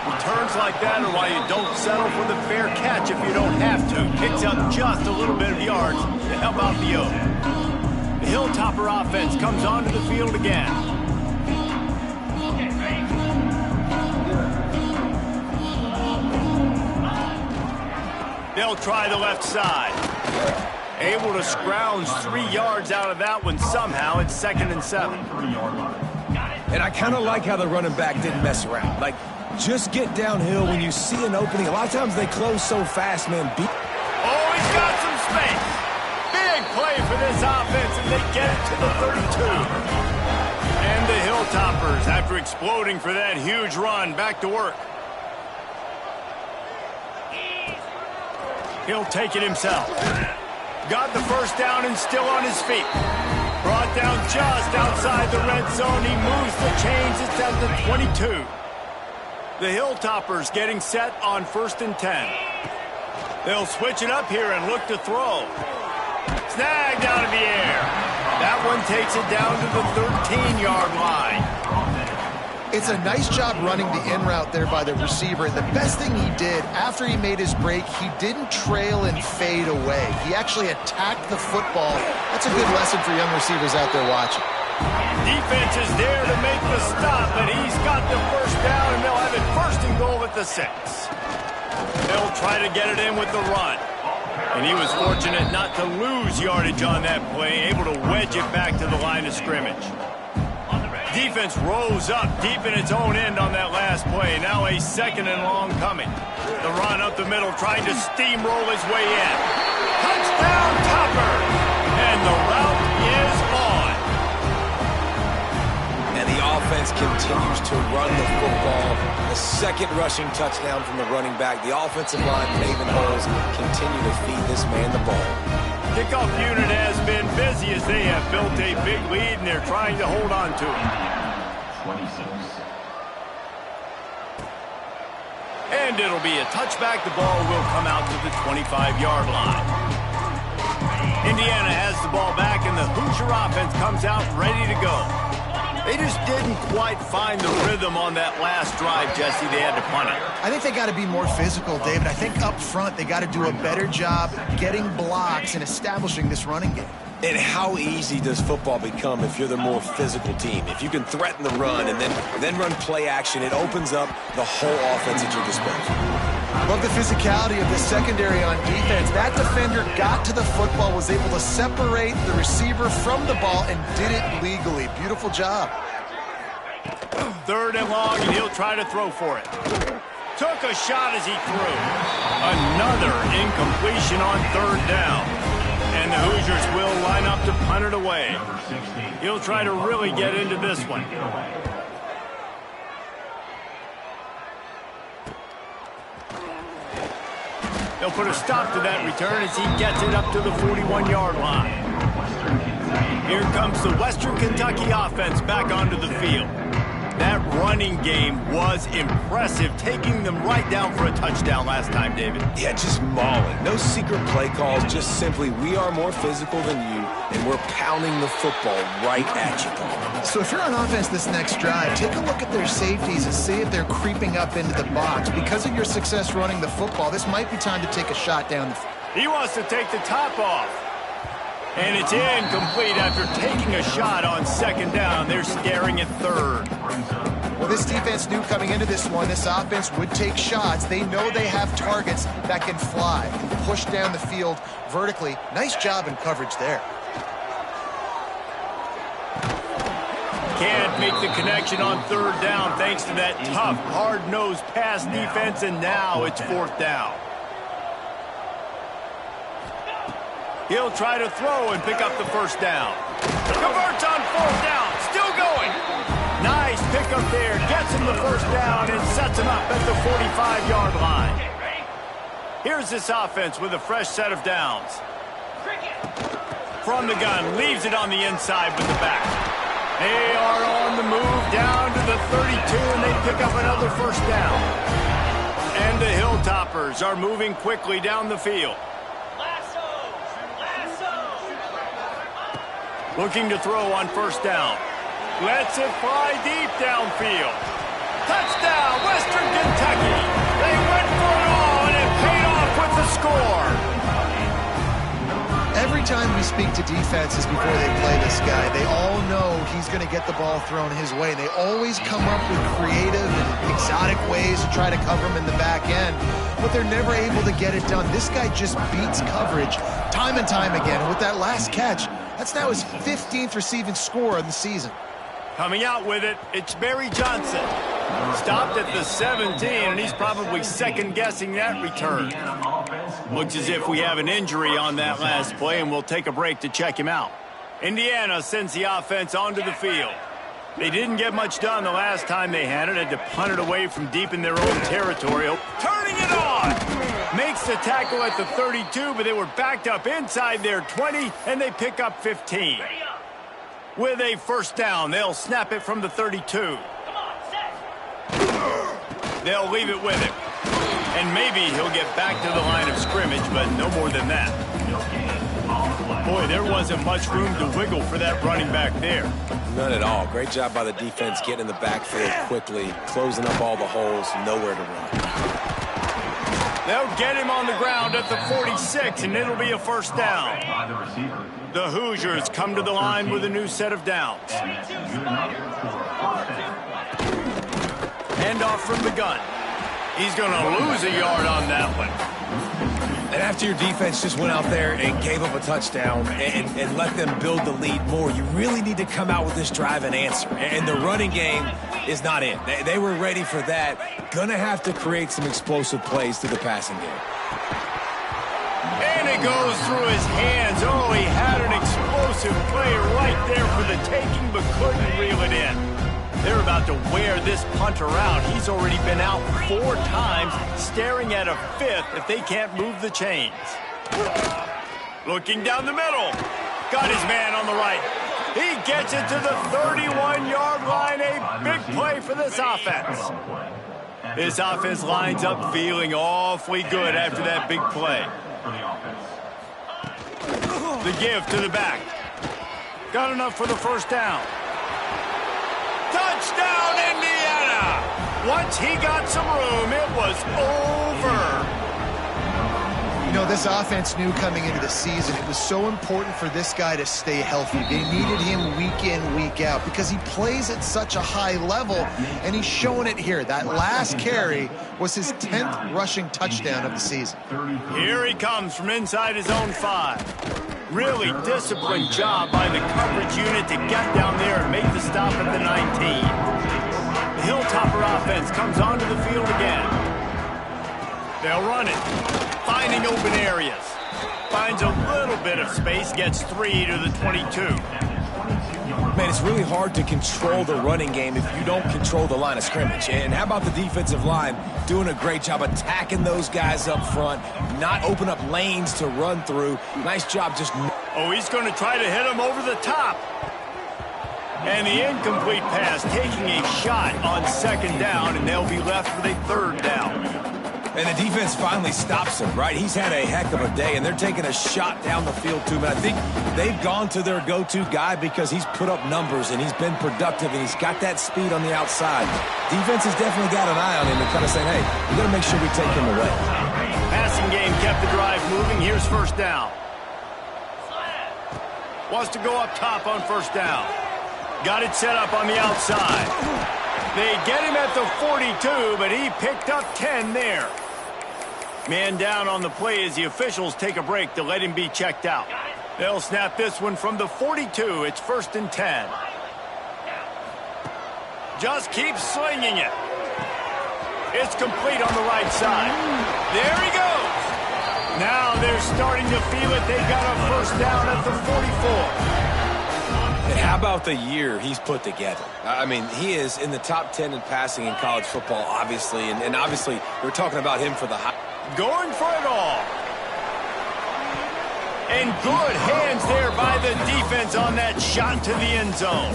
Returns like that are why you don't settle for the fair catch if you don't have to. Picks up just a little bit of yards to help out the O. The Hilltopper offense comes onto the field again. They'll try the left side. Able to scrounge 3 yards out of that one somehow. It's 2nd and 7. And I kind of like how the running back didn't mess around. Like, just get downhill when you see an opening. A lot of times they close so fast, man. Oh, he's got some space. Big play for this offense, and they get it to the 32. And the Hilltoppers, after exploding for that huge run, back to work. He'll take it himself. Got the first down and still on his feet. Brought down just outside the red zone. He moves the chains. It's at the 22. The Hilltoppers getting set on 1st and 10. They'll switch it up here and look to throw. Snagged out of the air. That one takes it down to the 13-yard line. It's a nice job running the in route there by the receiver. And the best thing he did after he made his break, he didn't trail and fade away. He actually attacked the football. That's a good lesson for young receivers out there watching. Defense is there to make the stop, but he's got the first down, and they'll have it 1st and goal at the 6. They'll try to get it in with the run. And he was fortunate not to lose yardage on that play, able to wedge it back to the line of scrimmage. Defense rose up deep in its own end on that last play. Now a 2nd and long coming. The run up the middle, trying to steamroll his way in. Touchdown, Topper! And the route is on. And the offense continues to run the football. The 2nd rushing touchdown from the running back. The offensive line paving holes, continue to feed this man the ball. Kickoff unit has been busy as they have built a big lead, and they're trying to hold on to it. And it'll be a touchback. The ball will come out to the 25-yard line. Indiana has the ball back, and the Hoosier offense comes out ready to go. They just didn't quite find the rhythm on that last drive, Jesse. They had to punt it. I think they got to be more physical, David. I think up front they got to do a better job getting blocks and establishing this running game. And how easy does football become if you're the more physical team? If you can threaten the run and then run play action, it opens up the whole offense at your disposal. Love the physicality of the secondary on defense. That defender got to the football, was able to separate the receiver from the ball, and did it legally. Beautiful job. 3rd and long, and he'll try to throw for it. Took a shot as he threw. Another incompletion on 3rd down. And the Hoosiers will line up to punt it away. He'll try to really get into this one. They'll put a stop to that return as he gets it up to the 41-yard line. Here comes the Western Kentucky offense back onto the field. That running game was impressive, taking them right down for a touchdown last time, David. Yeah, just mauling. No secret play calls, just simply we are more physical than you, and we're pounding the football right at you, Paul. So if you're on offense this next drive, take a look at their safeties and see if they're creeping up into the box. Because of your success running the football, this might be time to take a shot down the field. He wants to take the top off. And it's incomplete after taking a shot on 2nd down. They're staring at 3rd. Well, this defense knew coming into this one, this offense would take shots. They know they have targets that can fly and push down the field vertically. Nice job in coverage there. Can't make the connection on 3rd down thanks to that tough, hard-nosed pass defense, and now it's 4th down. He'll try to throw and pick up the 1st down. Converts on 4th down. Still going. Nice pickup there. Gets him the 1st down and sets him up at the 45-yard line. Here's this offense with a fresh set of downs. From the gun. Leaves it on the inside with the back. They are on the move down to the 32, and they pick up another 1st down. And the Hilltoppers are moving quickly down the field. Looking to throw on 1st down. Lets it fly deep downfield. Touchdown, Western Kentucky. They went for it all, and it paid off with the score. Every time we speak to defenses before they play this guy, they all know he's going to get the ball thrown his way. They always come up with creative and exotic ways to try to cover him in the back end, but they're never able to get it done. This guy just beats coverage time and time again. And with that last catch, that's now his 15th receiving score of the season. Coming out with it, it's Barry Johnson. Stopped at the 17, and he's probably second-guessing that return. Looks as if we have an injury on that last play, and we'll take a break to check him out. Indiana sends the offense onto the field. They didn't get much done the last time they had to punt it away from deep in their own territory. Turning it on! Makes the tackle at the 32, but they were backed up inside their 20, and they pick up 15. With a 1st down, they'll snap it from the 32. They'll leave it with him. And maybe he'll get back to the line of scrimmage, but no more than that. Boy, there wasn't much room to wiggle for that running back there. None at all. Great job by the defense getting in the backfield quickly, closing up all the holes, nowhere to run. They'll get him on the ground at the 46, and it'll be a 1st down. The Hoosiers come to the line with a new set of downs. Handoff from the gun. He's going to lose a yard on that one. And after your defense just went out there and gave up a touchdown and let them build the lead more, you really need to come out with this drive and answer. And the running game is not in. They were ready for that. Gonna have to create some explosive plays through the passing game. And it goes through his hands. Oh, he had an explosive play right there for the taking, but couldn't reel it in. They're about to wear this punter out. He's already been out 4 times, staring at a 5th if they can't move the chains. Looking down the middle. Got his man on the right. He gets it to the 31-yard line. A big play for this offense. This offense lines up feeling awfully good after that big play. The give to the back. Got enough for the first down. Touchdown, Indiana! Once he got some room, it was over. You know, this offense knew coming into the season it was so important for this guy to stay healthy. They needed him week in, week out because he plays at such a high level, and he's showing it here. That last carry was his 10th rushing touchdown of the season. Here he comes from inside his own 5. Really disciplined job by the coverage unit to get down there and make the stop at the 19. The Hilltopper offense comes onto the field again. They'll run it. Finding open areas. Finds a little bit of space, gets 3 to the 22. Man, it's really hard to control the running game if you don't control the line of scrimmage. And how about the defensive line doing a great job attacking those guys up front, not open up lanes to run through. Nice job just... Oh, he's going to try to hit him over the top. And the incomplete pass taking a shot on second down, and they'll be left with a third down. And the defense finally stops him, right? He's had a heck of a day, and they're taking a shot down the field to him. And I think they've gone to their go-to guy because he's put up numbers, and he's been productive, and he's got that speed on the outside. Defense has definitely got an eye on him and kind of saying, hey, we got to make sure we take him away. Passing game kept the drive moving. Here's first down. Wants to go up top on first down. Got it set up on the outside. They get him at the 42, but he picked up 10 there. Man down on the play as the officials take a break to let him be checked out. They'll snap this one from the 42. It's 1st and 10. Just keep slinging it. It's complete on the right side. There he goes. Now they're starting to feel it. They got a first down at the 44. And how about the year he's put together? I mean, he is in the top 10 in passing in college football, obviously. And obviously, we're talking about him for the high. Going for it all. And good hands there by the defense on that shot to the end zone.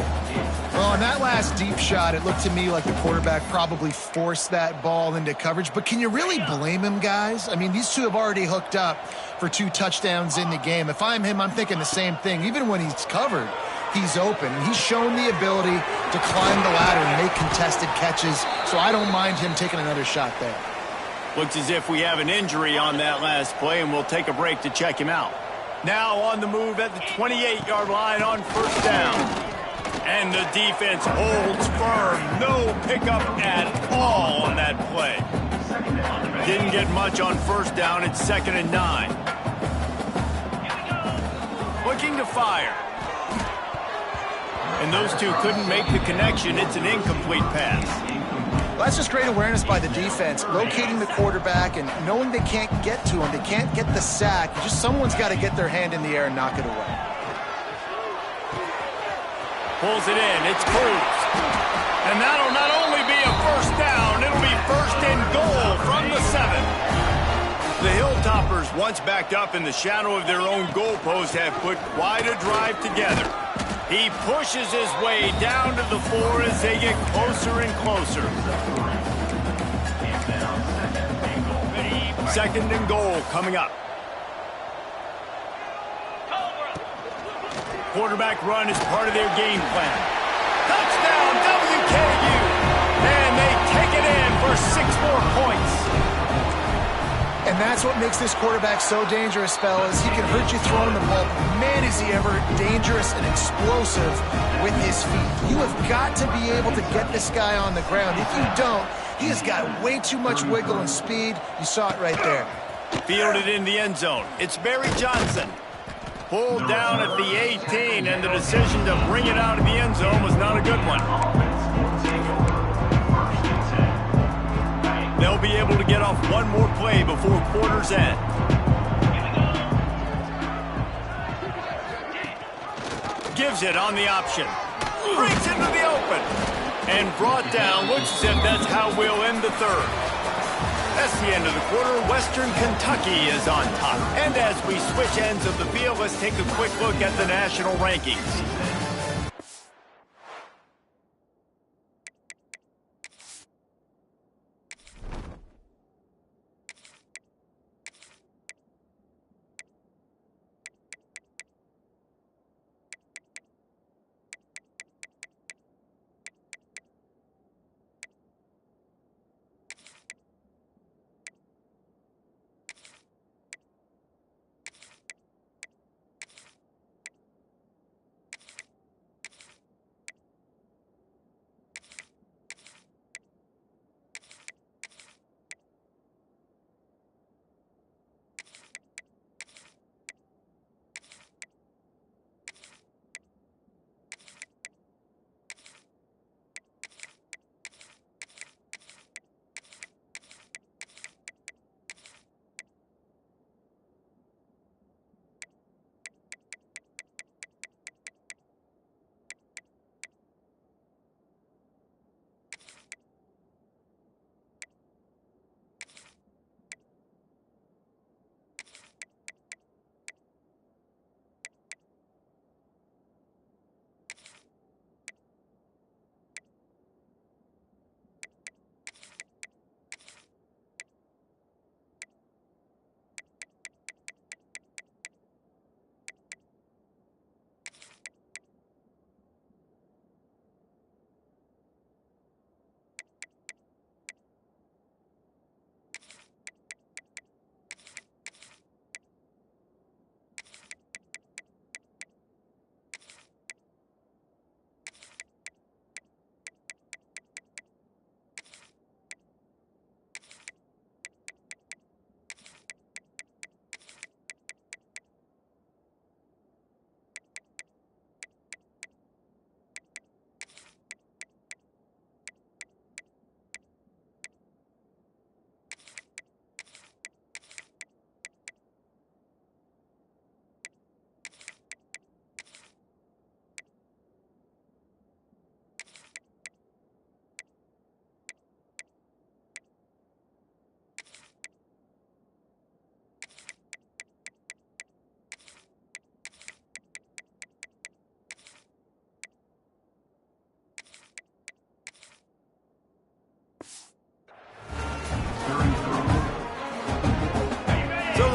Well, on that last deep shot, it looked to me like the quarterback probably forced that ball into coverage. But can you really blame him, guys? I mean, these two have already hooked up for 2 touchdowns in the game. If I'm him, I'm thinking the same thing. Even when he's covered, he's open. And he's shown the ability to climb the ladder and make contested catches. So I don't mind him taking another shot there. Looks as if we have an injury on that last play, and we'll take a break to check him out. Now on the move at the 28-yard line on first down. And the defense holds firm. No pickup at all on that play. Didn't get much on first down. It's 2nd and 9. Looking to fire. And those two couldn't make the connection. It's an incomplete pass. Well, that's just great awareness by the defense, locating the quarterback and knowing they can't get to him. They can't get the sack. Just someone's got to get their hand in the air and knock it away. Pulls it in. It's Cruz. And that'll not only be a first down, it'll be 1st and goal from the 7. The Hilltoppers, once backed up in the shadow of their own goalpost, have put quite a drive together. He pushes his way down to the 4 as they get closer and closer. 2nd and goal coming up. Quarterback run is part of their game plan. Touchdown, WKU! And they take it in for 6 more points. And that's what makes this quarterback so dangerous, fellas. He can hurt you throwing the ball. Man, is he ever dangerous and explosive with his feet. You have got to be able to get this guy on the ground. If you don't, he has got way too much wiggle and speed. You saw it right there. Fielded in the end zone. It's Barry Johnson. Pulled down at the 18, and the decision to bring it out of the end zone was not a good one. They'll be able to get off one more play before quarter's end. Gives it on the option. Breaks into the open. And brought down. Looks as if that's how we'll end the 3rd. That's the end of the quarter. Western Kentucky is on top. And as we switch ends of the field, let's take a quick look at the national rankings.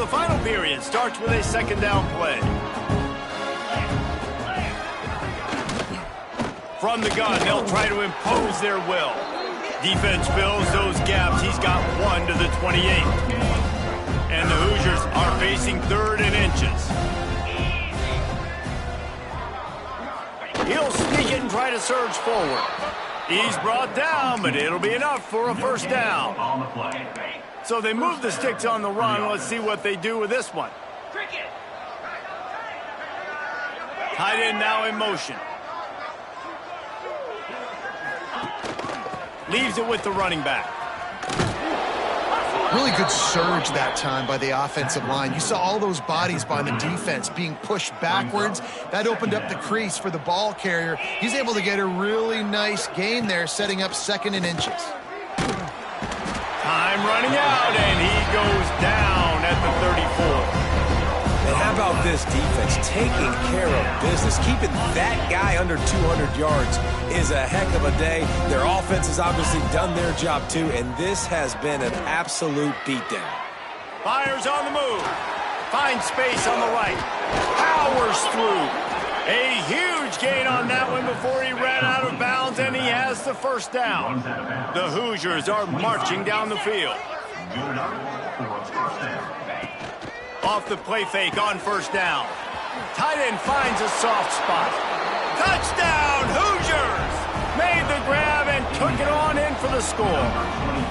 the final period starts with a second down play. From the gun, they'll try to impose their will. Defense fills those gaps. He's got 1 to the 28. And the Hoosiers are facing 3rd and inches. He'll sneak it and try to surge forward. He's brought down, but it'll be enough for a first down. So they move the sticks on the run. Let's see what they do with this one. Tight end now in motion. Leaves it with the running back. Really good surge that time by the offensive line. You saw all those bodies by the defense being pushed backwards. That opened up the crease for the ball carrier. He's able to get a really nice gain there, setting up 2nd and inches. Time running out, and he goes down at the 34. And how about this defense taking care of business? Keeping that guy under 200 yards is a heck of a day. Their offense has obviously done their job too, and this has been an absolute beatdown. Fires on the move. Finds space on the right. Powers through. A huge gain on that one before he ran out of bounds, and he has the first down. The Hoosiers are marching down the field. Off the play fake on first down. Tight end finds a soft spot. Touchdown, Hoosiers! Made the grab and took it on in for the score.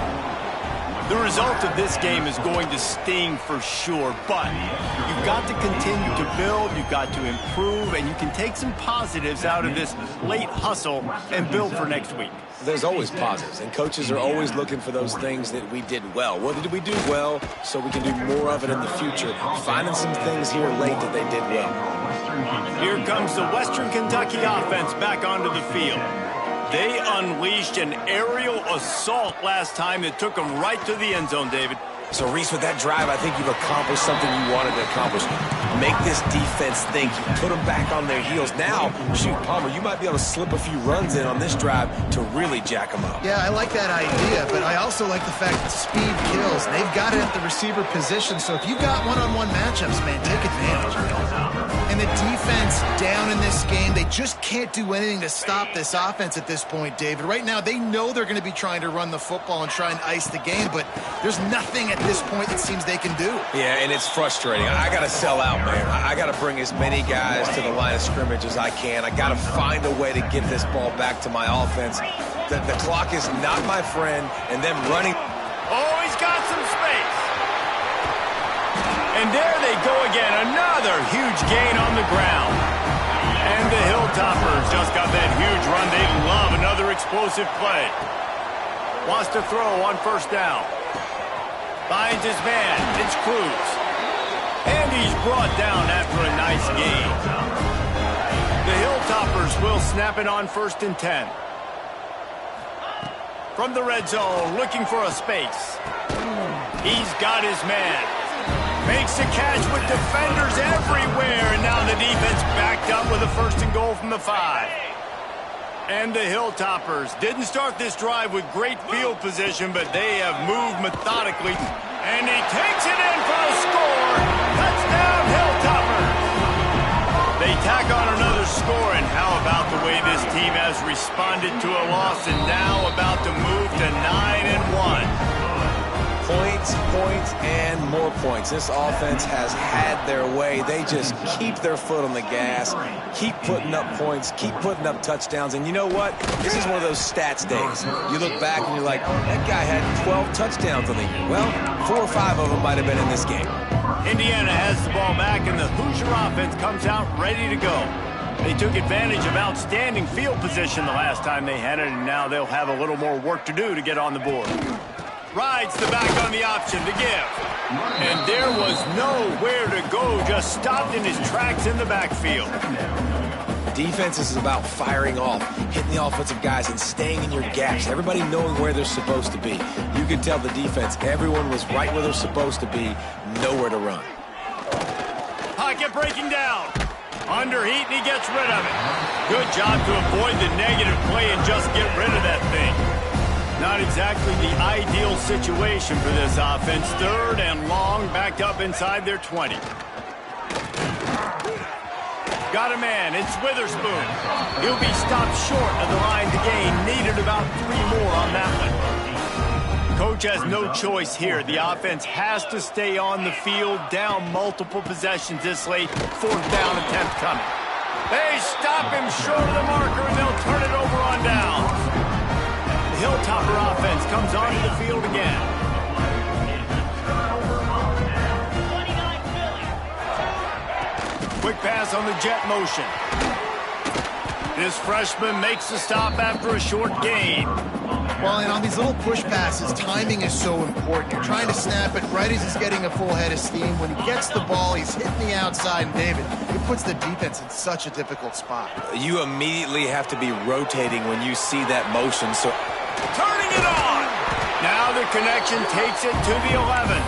The result of this game is going to sting for sure, but you've got to continue to build, you've got to improve, and you can take some positives out of this late hustle and build for next week. There's always positives, and coaches are always looking for those things that we did well. What did we do well so we can do more of it in the future? Finding some things here late that they did well. Here comes the Western Kentucky offense back onto the field. They unleashed an aerial assault last time that took them right to the end zone, David. So, Reese, with that drive, I think you've accomplished something you wanted to accomplish. Make this defense think. You put them back on their heels. Now, shoot, Palmer, you might be able to slip a few runs in on this drive to really jack them up. Yeah, I like that idea, but I also like the fact that speed kills. They've got it at the receiver position, so if you've got one-on-one matchups, man, take advantage. And the defense down in this game, they just can't do anything to stop this offense at this point, David. Right now, they know they're going to be trying to run the football and try and ice the game, but there's nothing at this point it seems they can do. Yeah, and it's frustrating. I got to sell out, man. I got to bring as many guys to the line of scrimmage as I can. I got to find a way to get this ball back to my offense. The clock is not my friend, and them running. Oh, he's got some space. And there they go again. Another huge gain on the ground. And the Hilltoppers just got that huge run. They love another explosive play. Wants to throw on first down. Finds his man. It's Cruz. And he's brought down after a nice gain. The Hilltoppers will snap it on 1st and 10. From the red zone, looking for a space. He's got his man. Makes the catch with defenders everywhere. And now the defense backed up with a 1st and goal from the 5. And the Hilltoppers didn't start this drive with great field position, but they have moved methodically. And he takes it in for the score. Touchdown, Hilltoppers. They tack on another score, and how about the way this team has responded to a loss and now about to move to 9-1. Points, points, and more points. This offense has had their way. They just keep their foot on the gas, keep putting up points, keep putting up touchdowns. And you know what? This is one of those stats days. You look back and you're like, that guy had 12 touchdowns on the year. Well, 4 or 5 of them might have been in this game. Indiana has the ball back, and the Hoosier offense comes out ready to go. They took advantage of outstanding field position the last time they had it, and now they'll have a little more work to do to get on the board. Rides the back on the option to give. And there was nowhere to go, just stopped in his tracks in the backfield. Defense is about firing off, hitting the offensive guys, and staying in your gaps. Everybody knowing where they're supposed to be. You could tell the defense, everyone was right where they're supposed to be, nowhere to run. Pocket breaking down. Under heat, and he gets rid of it. Good job to avoid the negative play and just get rid of that thing. Not exactly the ideal situation for this offense. 3rd and long, backed up inside their 20. Got a man. It's Witherspoon. He'll be stopped short of the line to gain. Needed about 3 more on that one. Coach has no choice here. The offense has to stay on the field, down multiple possessions this late. 4th down attempt coming. They stop him short of the marker, and they'll turn it over on down. The Hilltopper offense comes onto the field again. Quick pass on the jet motion. This freshman makes the stop after a short gain. Well, and on these little push passes, timing is so important. You're trying to snap it right as he's getting a full head of steam. When he gets the ball, he's hitting the outside, and David, it puts the defense in such a difficult spot. You immediately have to be rotating when you see that motion. So turning it on. Now the connection takes it to the 11.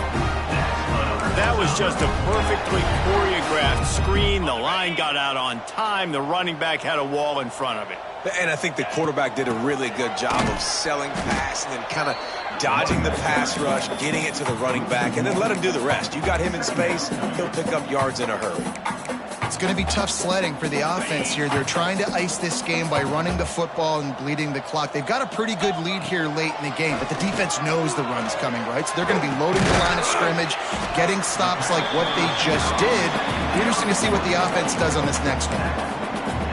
That was just a perfectly choreographed screen. The line got out on time. The running back had a wall in front of it. And I think the quarterback did a really good job of selling pass and then kind of dodging the pass rush, getting it to the running back, and then let him do the rest. You got him in space, he'll pick up yards in a hurry. It's going to be tough sledding for the offense here. They're trying to ice this game by running the football and bleeding the clock. They've got a pretty good lead here late in the game, but the defense knows the run's coming, right? So they're going to be loading the line of scrimmage, getting stops like what they just did. Interesting to see what the offense does on this next one.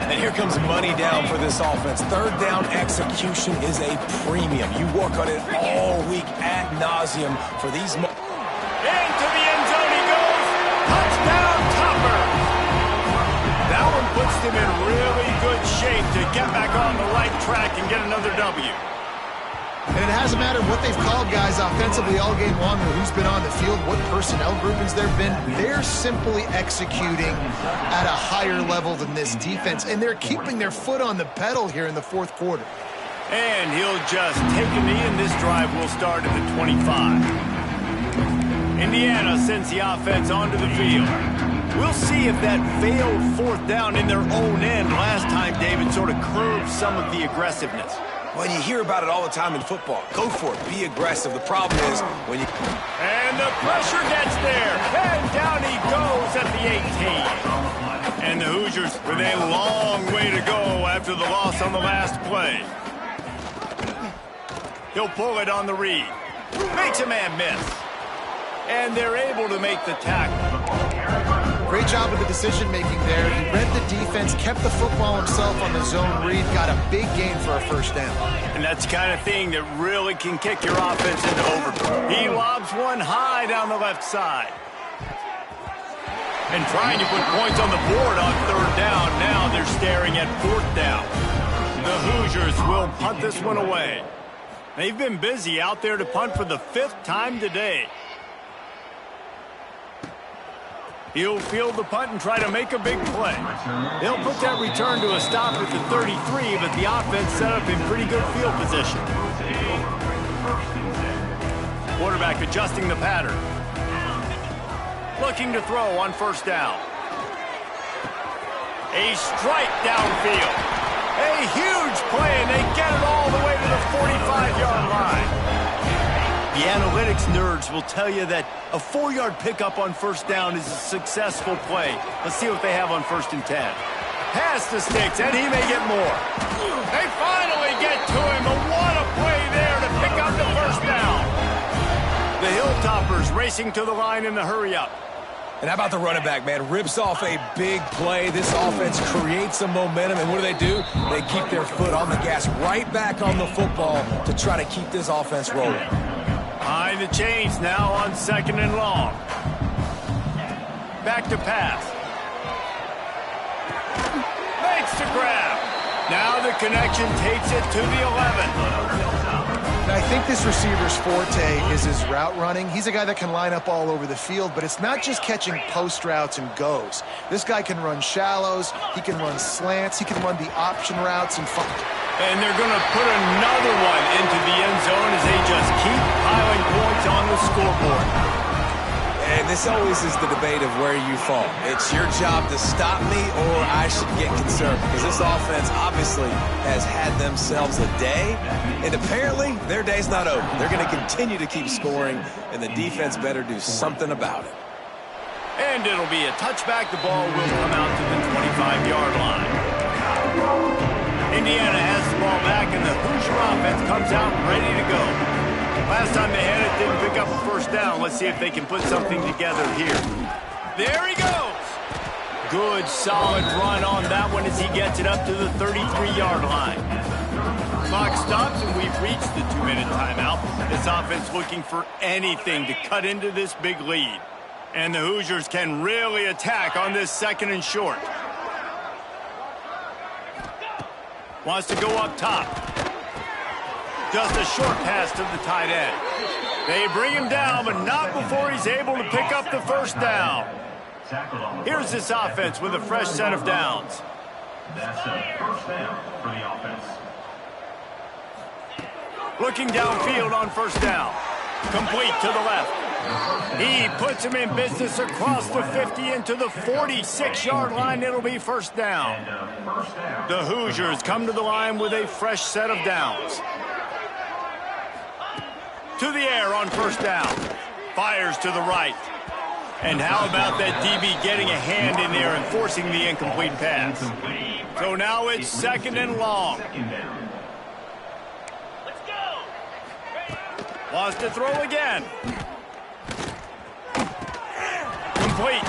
And here comes money down for this offense. 3rd down execution is a premium. You work on it all week ad nauseum for these. Into the end zone he goes. Touchdown, Topper. That one puts them in really good shape to get back on the right track and get another W. And it hasn't mattered what they've called guys offensively all game long or who's been on the field, what personnel groupings there have been. They're simply executing at a higher level than this defense, and they're keeping their foot on the pedal here in the 4th quarter. And he'll just take a knee, and this drive will start at the 25. Indiana sends the offense onto the field. We'll see if that failed 4th down in their own end last time, David, sort of curbed some of the aggressiveness. Well, you hear about it all the time in football. Go for it. Be aggressive. The problem is when you... And the pressure gets there. And down he goes at the 18. And the Hoosiers with a long way to go after the loss on the last play. He'll pull it on the read. Makes a man miss. And they're able to make the tackle. Great job of the decision-making there. He read the defense, kept the football himself on the zone read, got a big gain for a 1st down. And that's the kind of thing that really can kick your offense into overtime. He lobs one high down the left side. And trying to put points on the board on 3rd down. Now they're staring at 4th down. The Hoosiers will punt this one away. They've been busy out there to punt for the 5th time today. He'll field the punt and try to make a big play. They'll put that return to a stop at the 33, but the offense set up in pretty good field position. Quarterback adjusting the pattern. Looking to throw on 1st down. A strike downfield. A huge play, and they get it all the way to the 45-yard line. The analytics nerds will tell you that a 4-yard pickup on 1st down is a successful play. Let's see what they have on 1st and 10. Pass to Sticks, and he may get more. They finally get to him, and what a play there to pick up the 1st down. The Hilltoppers racing to the line in the hurry-up. And how about the running back, man? Rips off a big play. This offense creates some momentum, and what do? They keep their foot on the gas, right back on the football to try to keep this offense rolling. Behind the chains now on 2nd and long. Back to pass. Makes the grab. Now the connection takes it to the 11. I think this receiver's forte is his route running. He's a guy that can line up all over the field, but it's not just catching post routes and goes. This guy can run shallows, he can run slants, he can run the option routes and And they're going to put another one into the end zone as they just keep piling points on the scoreboard. And And this always is the debate of where you fall. It's your job to stop me or I should get concerned, because this offense obviously has had themselves a day, and apparently their day's not over. They're going to continue to keep scoring, and the defense better do something about it. And it'll be a touchback. The ball will come out to the 25-yard line. Indiana has the ball back, and the Hoosier offense comes out ready to go. Last time they had it, didn't pick up a first down. Let's see if they can put something together here. There he goes. Good, solid run on that one as he gets it up to the 33-yard line. Clock stops, and we've reached the 2-minute timeout. This offense looking for anything to cut into this big lead. And the Hoosiers can really attack on this 2nd and short. Wants to go up top. Just a short pass to the tight end. They bring him down, but not before he's able to pick up the first down. Here's this offense with a fresh set of downs. That's a first down for the offense. Looking downfield on first down. Complete to the left. He puts him in business across the 50 into the 46-yard line. It'll be first down. The Hoosiers come to the line with a fresh set of downs. To the air on first down. Fires to the right. And how about that DB getting a hand in there and forcing the incomplete pass? So now it's 2nd and long. Wants to throw again. Complete.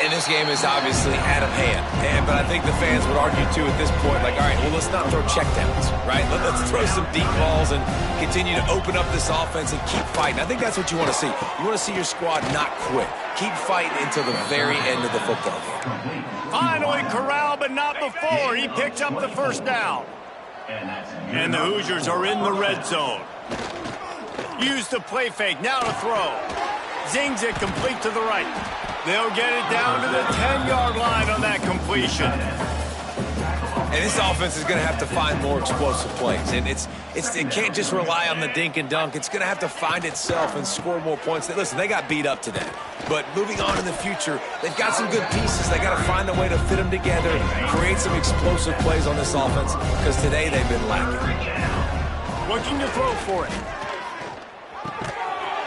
And this game is obviously out of hand. But I think the fans would argue, too, at this point, like, all right, well, let's not throw checkdowns, right? Let's throw some deep balls and continue to open up this offense and keep fighting. I think that's what you want to see. You want to see your squad not quit. Keep fighting until the very end of the football game. Finally corralled, but not before. He picks up the first down. And the Hoosiers are in the red zone. Use the play fake. Now to throw. Zings it complete to the right. They'll get it down to the 10-yard line on that completion. And this offense is going to have to find more explosive plays. And it can't just rely on the dink and dunk. It's going to have to find itself and score more points. Listen, they got beat up today. But moving on in the future, they've got some good pieces. They got to find a way to fit them together, create some explosive plays on this offense, because today they've been lacking. Looking to throw for it.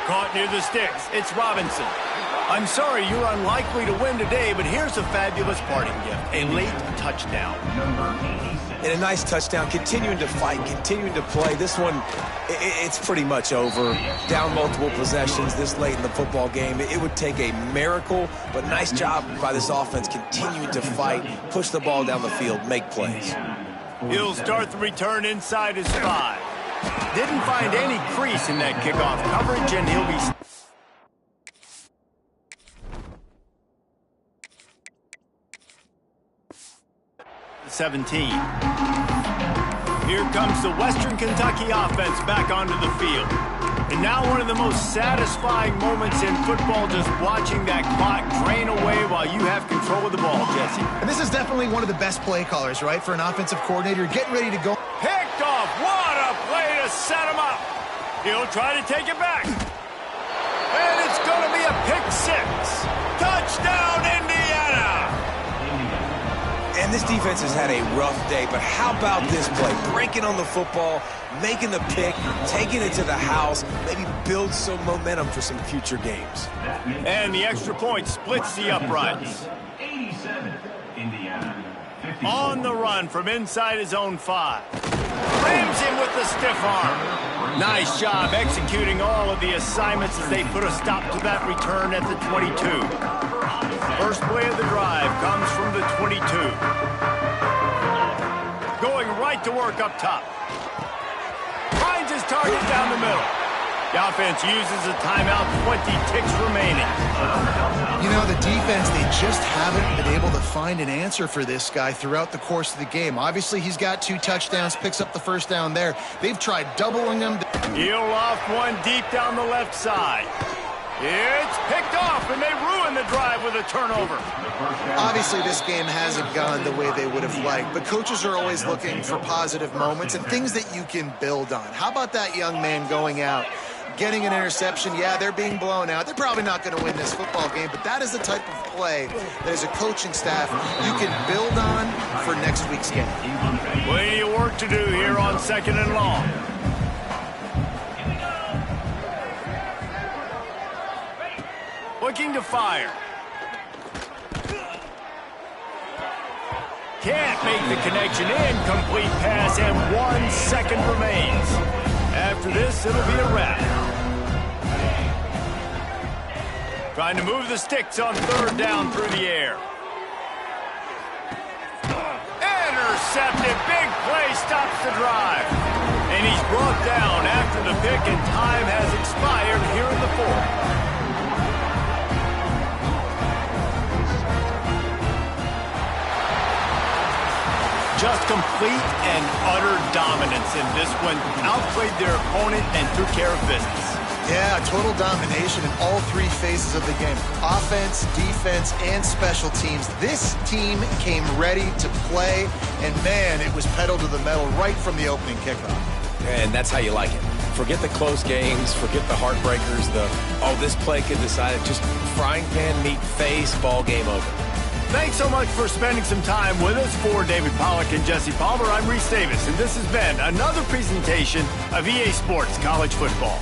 Caught near the sticks. It's Robinson. I'm sorry you're unlikely to win today, but here's a fabulous parting gift. A late touchdown. And a nice touchdown, continuing to fight, continuing to play. This one, it's pretty much over. Down multiple possessions this late in the football game. It would take a miracle, but nice job by this offense continuing to fight, push the ball down the field, make plays. He'll start the return inside his 5. Didn't find any crease in that kickoff coverage, and he'll be... 17. Here comes the Western Kentucky offense back onto the field. And now one of the most satisfying moments in football, just watching that clock drain away while you have control of the ball, Jesse. And this is definitely one of the best play callers, right, for an offensive coordinator. Getting ready to go. Picked off. What a play to set him up. He'll try to take it back. And it's going to be a pick 6. Touchdown, Indiana. And this defense has had a rough day, but how about this play? Breaking on the football, making the pick, taking it to the house, maybe build some momentum for some future games. And the extra point splits the uprights. 87, Indiana. 54. On the run from inside his own 5. Rams him with the stiff arm. Nice job executing all of the assignments as they put a stop to that return at the 22. First play of the drive comes from the 22. Going right to work up top. Finds his target down the middle. The offense uses a timeout, 20 ticks remaining. You know, the defense, they just haven't been able to find an answer for this guy throughout the course of the game. Obviously, he's got 2 touchdowns, picks up the first down there. They've tried doubling him. He'll loft one deep down the left side. It's picked off, and they ruin the drive with a turnover. Obviously, this game hasn't gone the way they would have liked, but coaches are always looking for positive moments and things that you can build on. How about that young man going out, getting an interception. Yeah, they're being blown out. They're probably not going to win this football game, but that is the type of play that as a coaching staff you can build on for next week's game. Plenty of work to do here on 2nd and long. Looking to fire. Can't make the connection. Incomplete pass, and 1 second remains. After this, it'll be a wrap. Trying to move the sticks on 3rd down through the air. Intercepted. Big play stops the drive. And he's brought down after the pick, and time has expired here in the 4th. Just complete and utter dominance in this one. Outplayed their opponent and took care of business. Yeah, total domination in all 3 phases of the game. Offense, defense, and special teams. This team came ready to play, and man, it was pedal to the metal right from the opening kickoff. And that's how you like it. Forget the close games, forget the heartbreakers, this play could decide it. Just frying pan, meat face, ball game over. Thanks so much for spending some time with us. For David Pollack and Jesse Palmer, I'm Reese Davis, and this has been another presentation of EA Sports College Football.